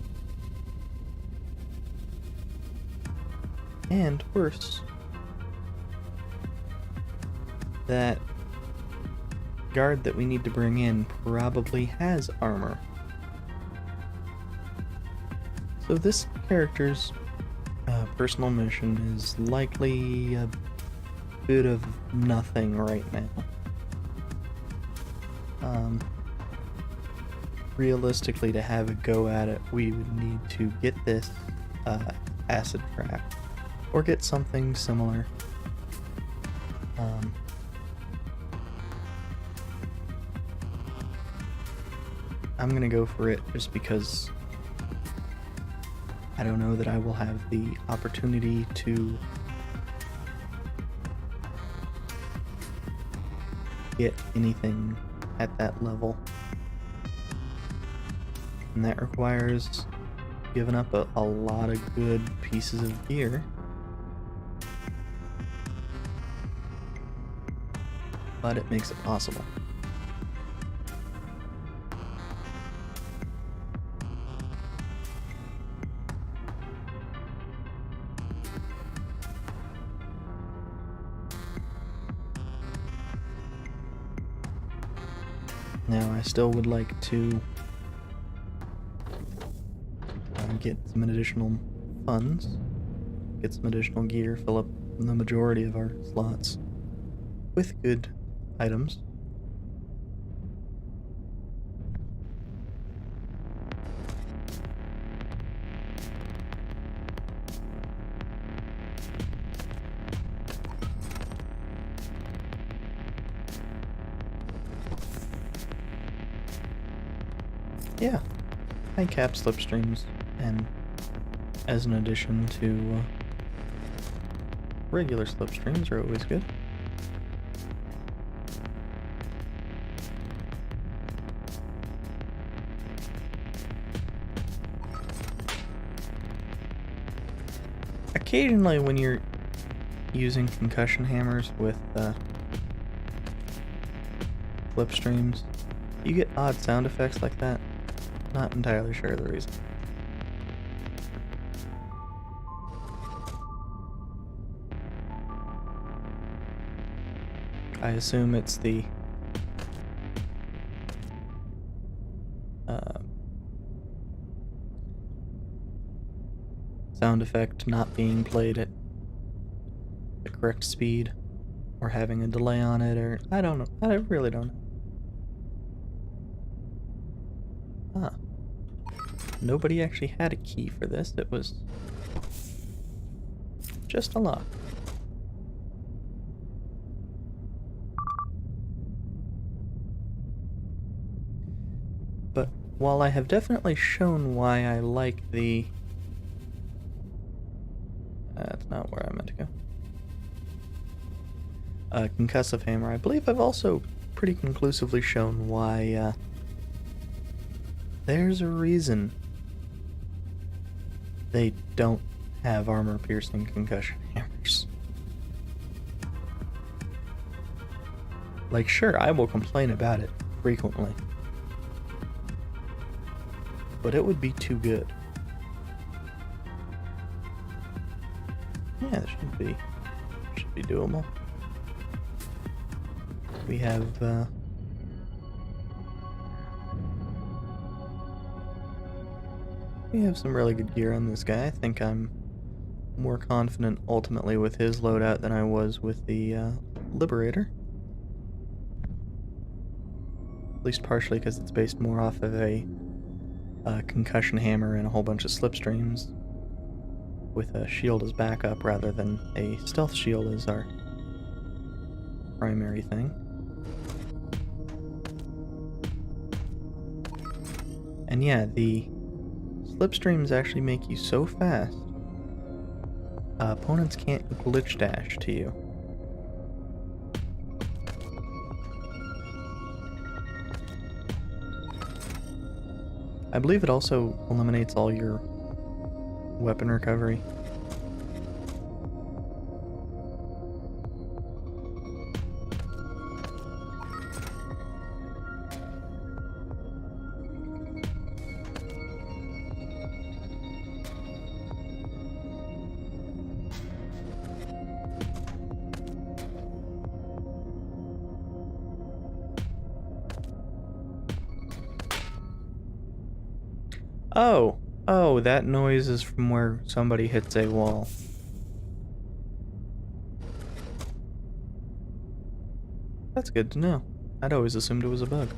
And worse, that guard that we need to bring in probably has armor. So this character's personal mission is likely a bit of nothing right now. Realistically, to have a go at it, we would need to get this acid trap, or get something similar. I'm gonna go for it just because I don't know that I will have the opportunity to get anything at that level. And that requires giving up a lot of good pieces of gear. But it makes it possible. Now, I still would like to get some additional funds, get some additional gear, fill up the majority of our slots with good items. Yeah, high cap slipstreams, and as an addition to regular slipstreams are always good. Occasionally when you're using concussion hammers with slipstreams, you get odd sound effects like that. Not entirely sure the reason. I assume it's the sound effect not being played at the correct speed, or having a delay on it, or I don't know. I really don't know. Ah. nobody actually had a key for this. It was just a lock. But while I have definitely shown why I like the... That's not where I meant to go. Concussive hammer, I believe I've also pretty conclusively shown why there's a reason they don't have armor-piercing concussion hammers. Like, sure, I will complain about it frequently, but it would be too good. Yeah, it should be doable. We have some really good gear on this guy. I think I'm more confident ultimately with his loadout than I was with the Liberator. At least partially because it's based more off of a concussion hammer and a whole bunch of slipstreams with a shield as backup rather than a stealth shield as our primary thing. And yeah, the slipstreams actually make you so fast, opponents can't glitch dash to you. I believe it also eliminates all your weapon recovery. Oh, that noise is from where somebody hits a wall. That's good to know. I'd always assumed it was a bug.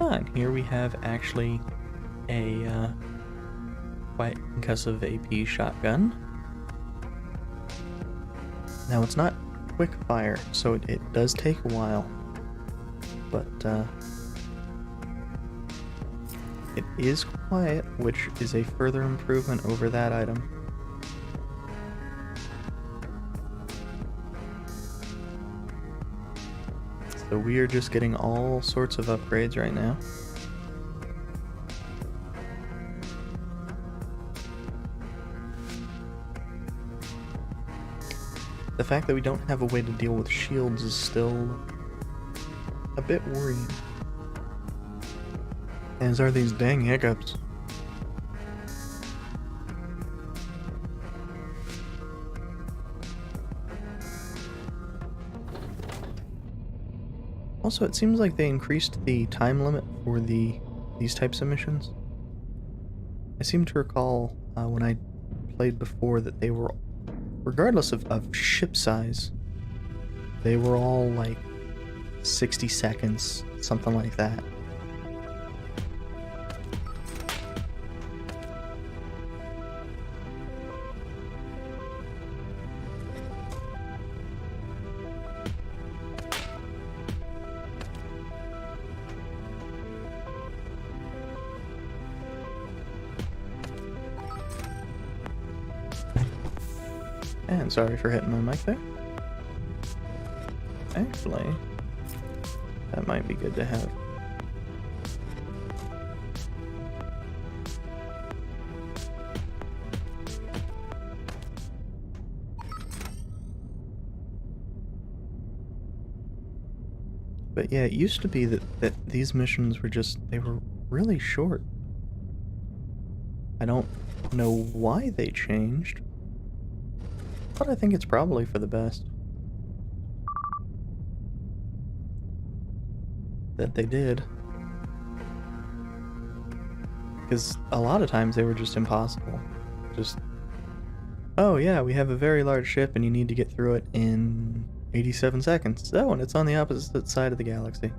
And here we have actually a quite concussive AP shotgun. Now it's not quick fire, so it does take a while, but it is quiet, which is a further improvement over that item. So we are just getting all sorts of upgrades right now. The fact that we don't have a way to deal with shields is still a bit worrying. As are these dang hiccups. Also, it seems like they increased the time limit for these types of missions. I seem to recall when I played before that they were, regardless of ship size, they were all like 60 seconds, something like that. And sorry for hitting my mic there. Actually, that might be good to have. But yeah, it used to be that these missions were they were really short. I don't know why they changed, but I think it's probably for the best that they did. Because a lot of times they were just impossible. Just, oh yeah, we have a very large ship and you need to get through it in 87 seconds. Oh, and it's on the opposite side of the galaxy.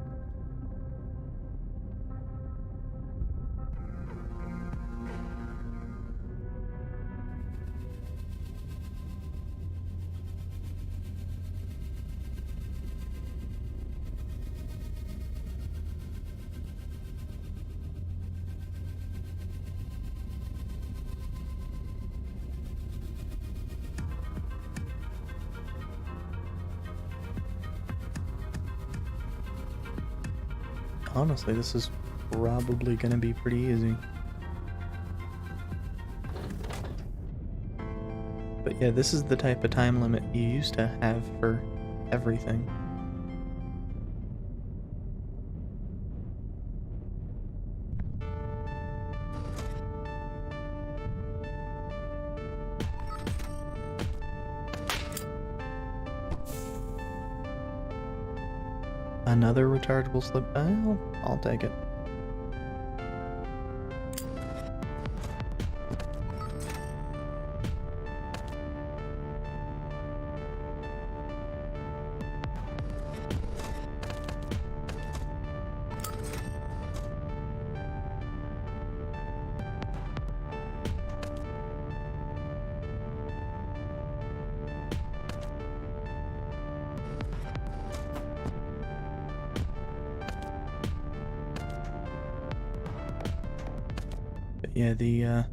Honestly, this is probably gonna be pretty easy. But yeah, this is the type of time limit you used to have for everything. Another rechargeable slip. I'll take it. Yeah, the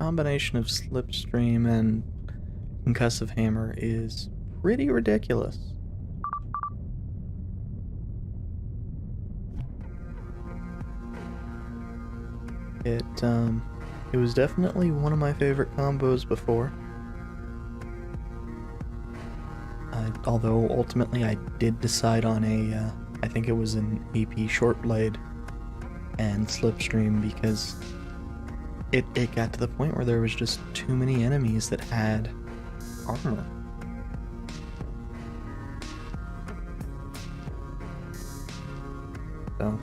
combination of Slipstream and Concussive Hammer is pretty ridiculous. It was definitely one of my favorite combos before. Although ultimately I did decide on I think it was an AP Short Blade and Slipstream because it got to the point where there was just too many enemies that had armor. So,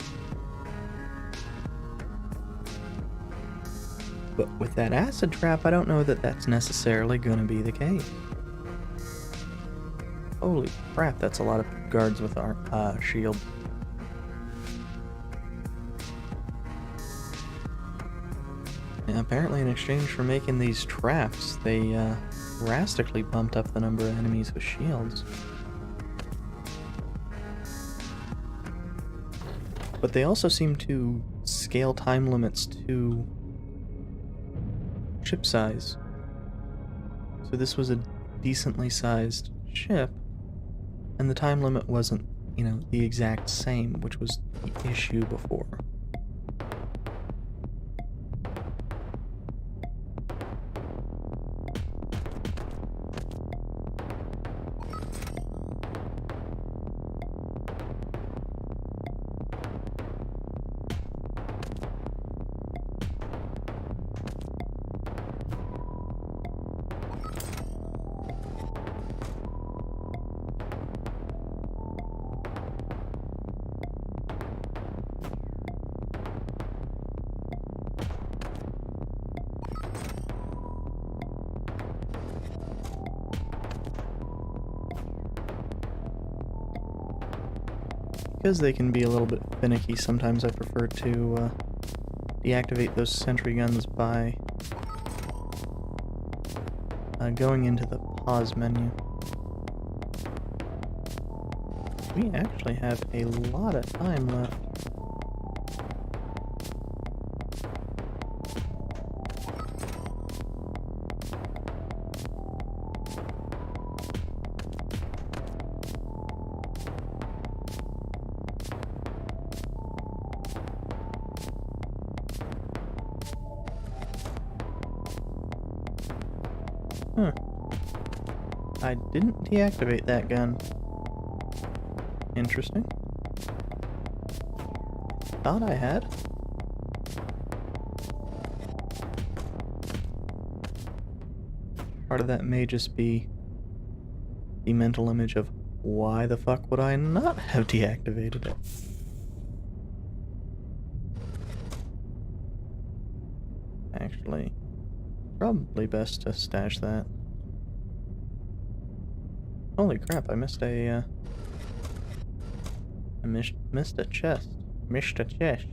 but with that acid trap, I don't know that that's necessarily going to be the case. Holy crap, that's a lot of guards with our shield. And apparently in exchange for making these traps, they drastically bumped up the number of enemies with shields. But they also seem to scale time limits to ship size. So this was a decently sized ship, and the time limit wasn't, the exact same, which was the issue before. Because they can be a little bit finicky, sometimes I prefer to deactivate those sentry guns by going into the pause menu. We actually have a lot of time left. Huh. I didn't deactivate that gun. Interesting. Thought I had. Part of that may just be the mental image of why the fuck would I not have deactivated it? actually. Probably best to stash that. Holy crap, I missed a, missed a chest. Missed a chest.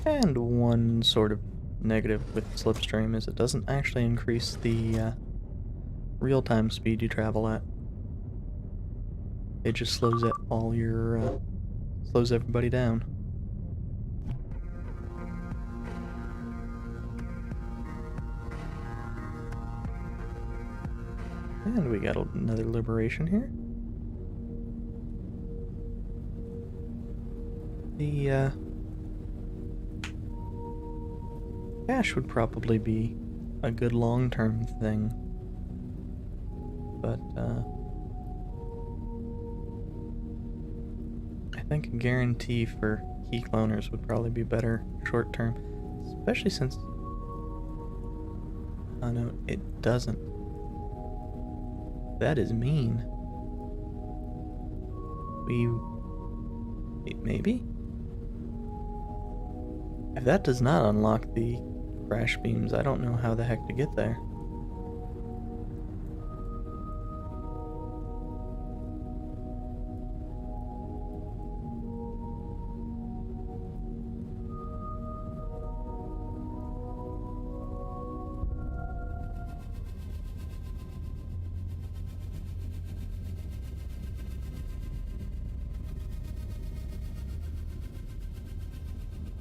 And one sort of negative with Slipstream is it doesn't actually increase the real-time speed you travel at. It just slows it all your slows everybody down. And we got another liberation here. The cash would probably be a good long-term thing, but I think a guarantee for key cloners would probably be better short-term, especially since, oh no, it doesn't. That is mean. Maybe? If that does not unlock the crash beams, I don't know how the heck to get there.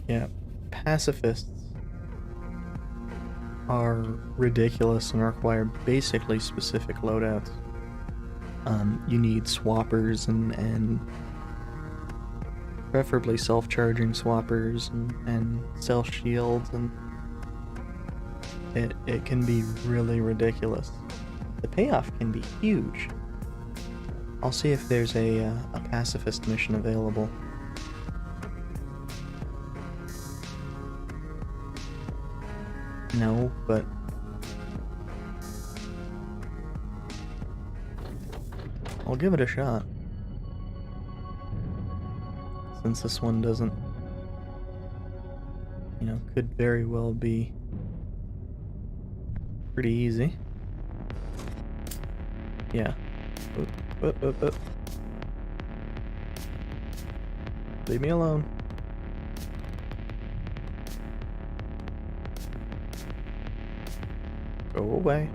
Yeah, pacifists are ridiculous and require basically specific loadouts. You need swappers and preferably self-charging swappers and self shields, and it can be really ridiculous. The payoff can be huge. I'll see if there's a pacifist mission available. No, but I'll give it a shot. Since this one doesn't, could very well be pretty easy. Yeah. Oop. Leave me alone. Go away.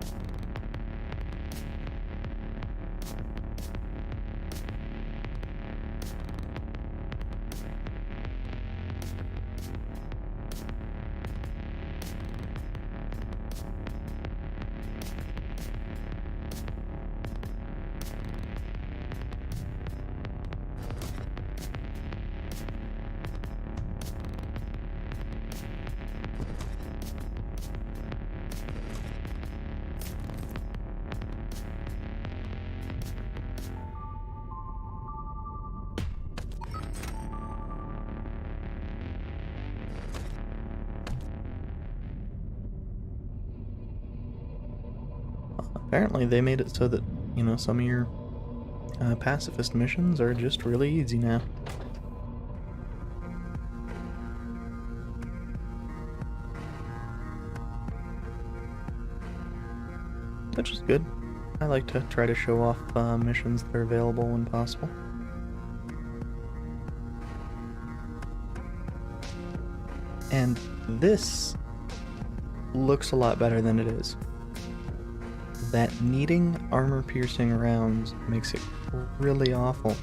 Apparently they made it so that, some of your pacifist missions are just really easy now. Which is good. I like to try to show off missions that are available when possible. And this looks a lot better than it is. That needing armor-piercing rounds makes it really awful.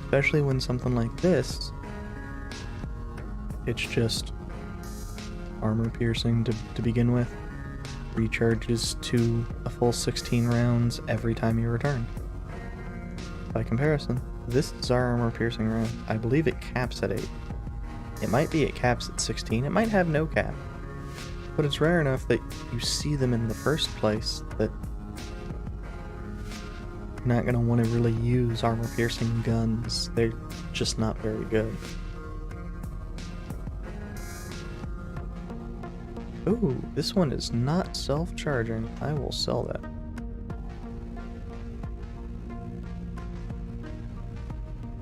Especially when something like this, it's just armor-piercing to begin with. Recharges to a full 16 rounds every time you return. By comparison, this is our armor-piercing round. I believe it caps at 8. It might be it caps at 16, it might have no cap. But it's rare enough that you see them in the first place that you're not going to want to really use armor-piercing guns. They're just not very good. Ooh, this one is not self-charging. I will sell that.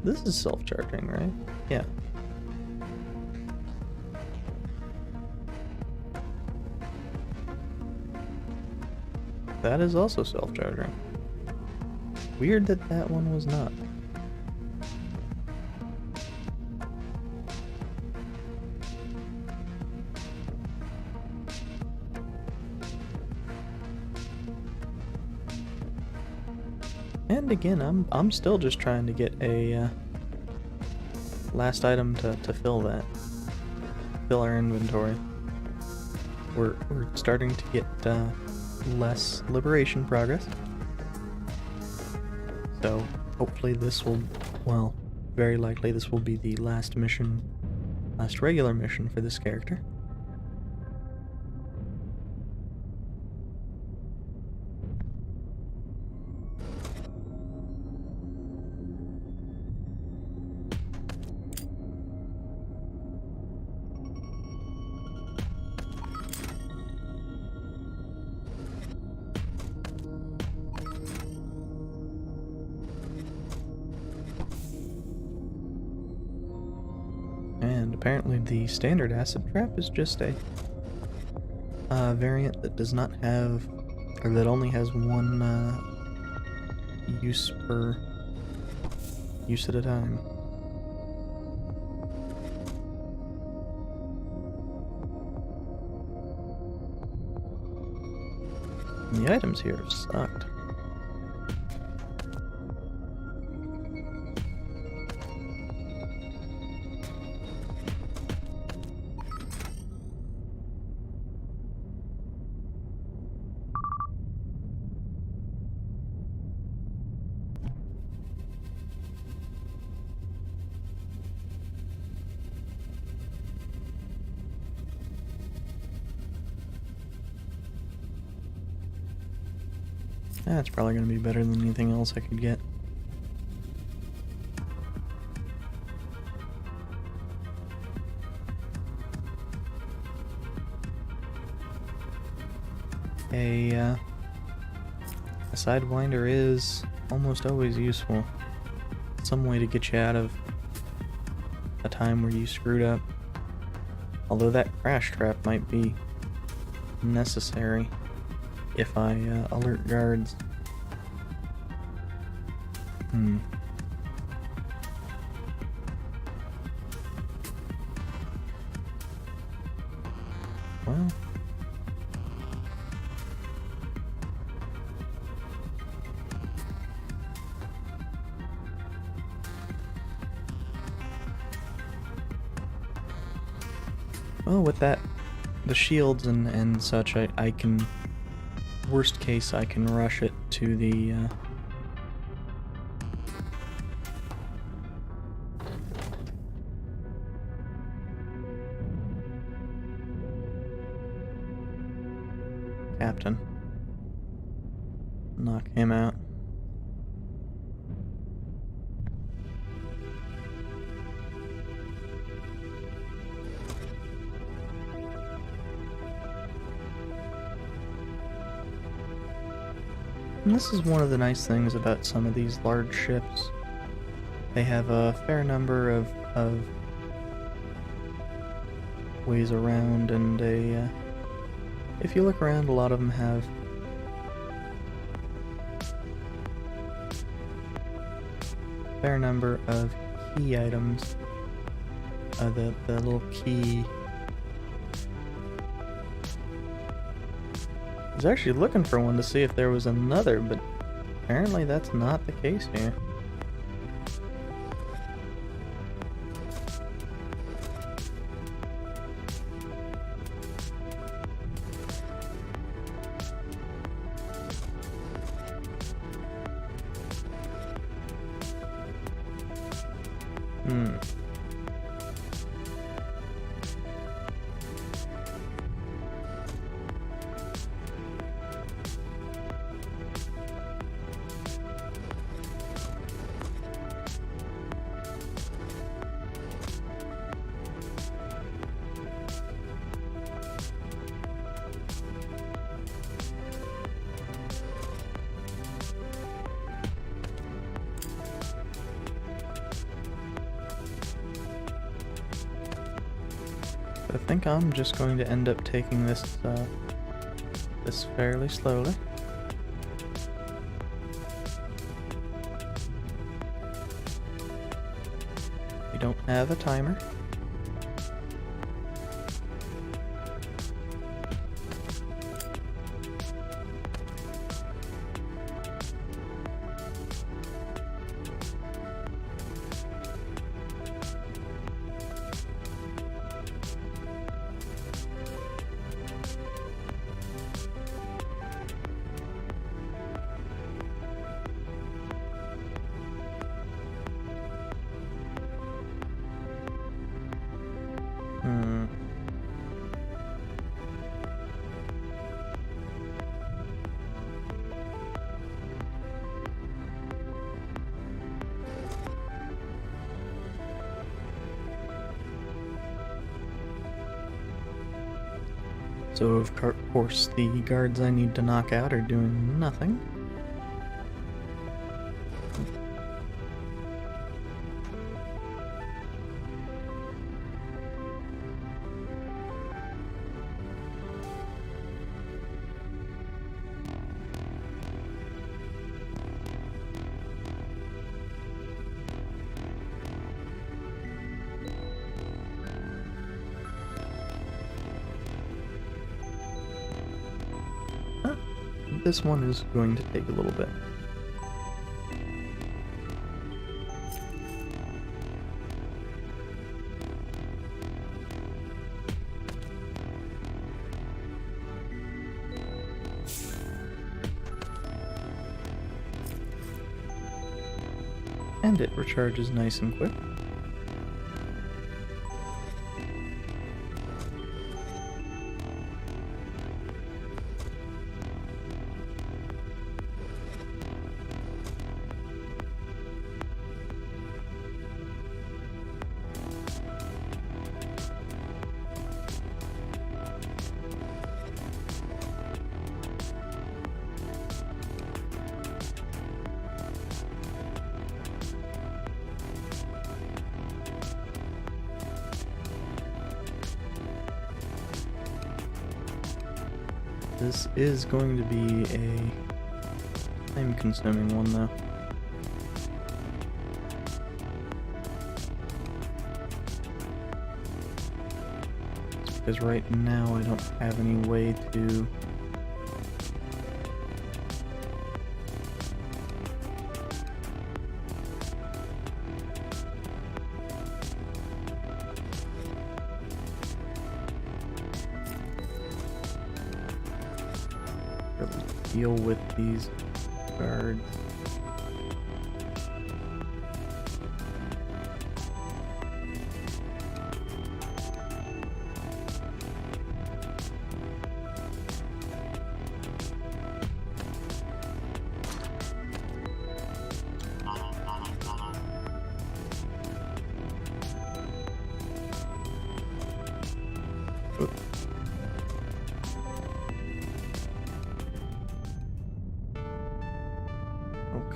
This is self-charging, right? Yeah. That is also self-charging. Weird that that one was not. And again, I'm still just trying to get a last item to fill our inventory. We're starting to get less liberation progress. So hopefully this will, well, very likely this will be the last regular mission for this character. And apparently the standard acid trap is just a variant that does not have, or that only has one use at a time. And the items here have sucked. That's probably going to be better than anything else I could get. A Sidewinder is almost always useful. Some way to get you out of a time where you screwed up. Although that crash trap might be necessary if I alert guards. Well. Well, with that, the shields and such, I can, worst case, I can rush it to the, captain. Knock him out. And this is one of the nice things about some of these large ships. They have a fair number of ways around, and if you look around, a lot of them have a fair number of key items. The little key. I was actually looking for one to see if there was another, but apparently that's not the case here. I think I'm just going to end up taking this this fairly slowly. We don't have a timer. So of course the guards I need to knock out are doing nothing. This one is going to take a little bit. And it recharges nice and quick. This is going to be a time-consuming one, though. It's because right now I don't have any way to... deal with these guards.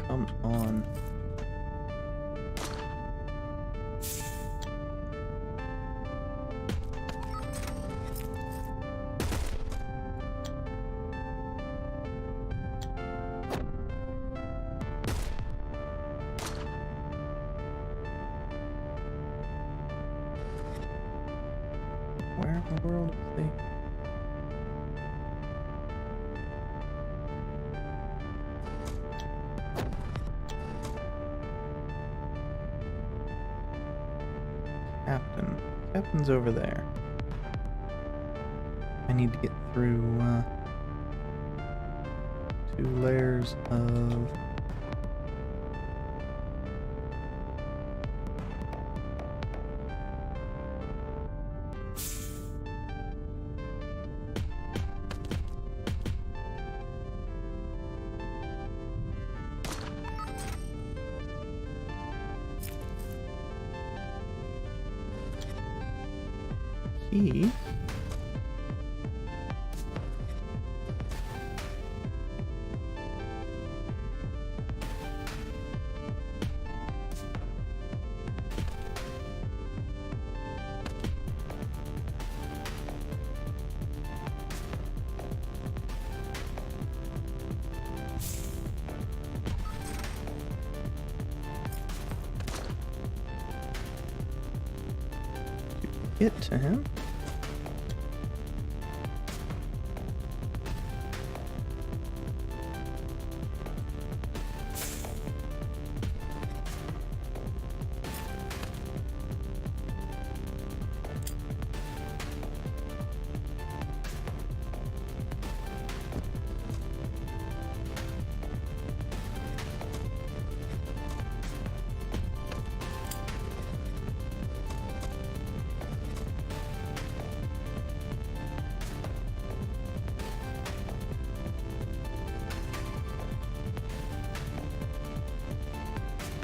Come on. Where in the world is the... Captain's over there. I need to get through 2 layers of... key. it to him.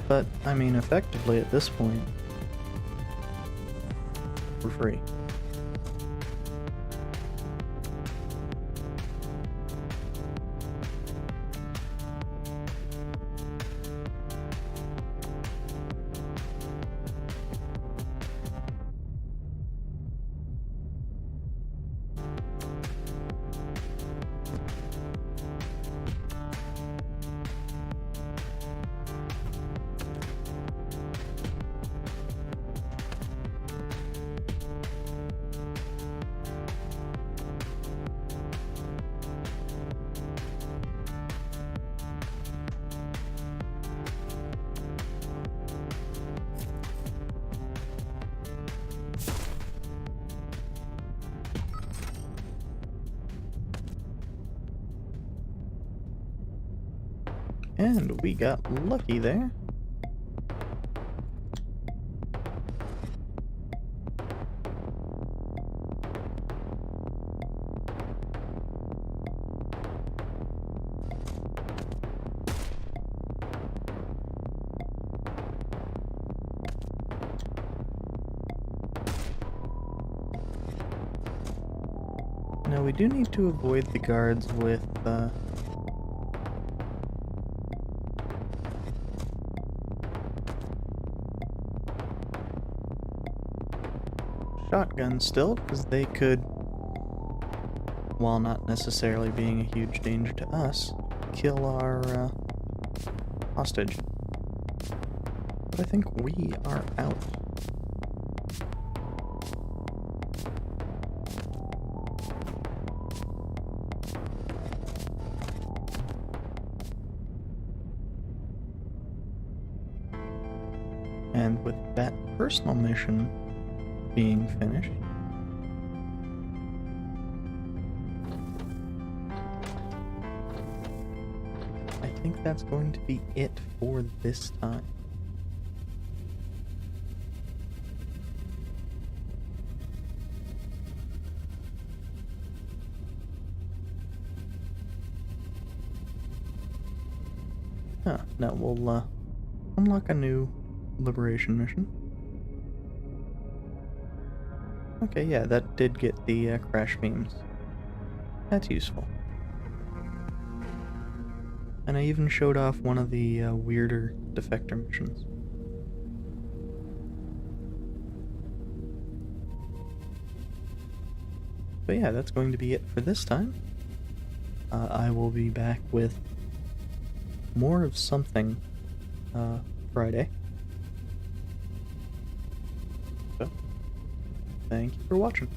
But, I mean, effectively at this point, we're free. And we got lucky there. Now we do need to avoid the guards with shotguns still, because they could, while not necessarily being a huge danger to us, kill our hostage. But I think we are out. And with that personal mission being finished, I think that's going to be it for this time. Now we'll unlock a new liberation mission. Okay, yeah, that did get the crash beams. That's useful. And I even showed off one of the weirder defector missions. But yeah, that's going to be it for this time. I will be back with more of something Friday. So, thank you for watching.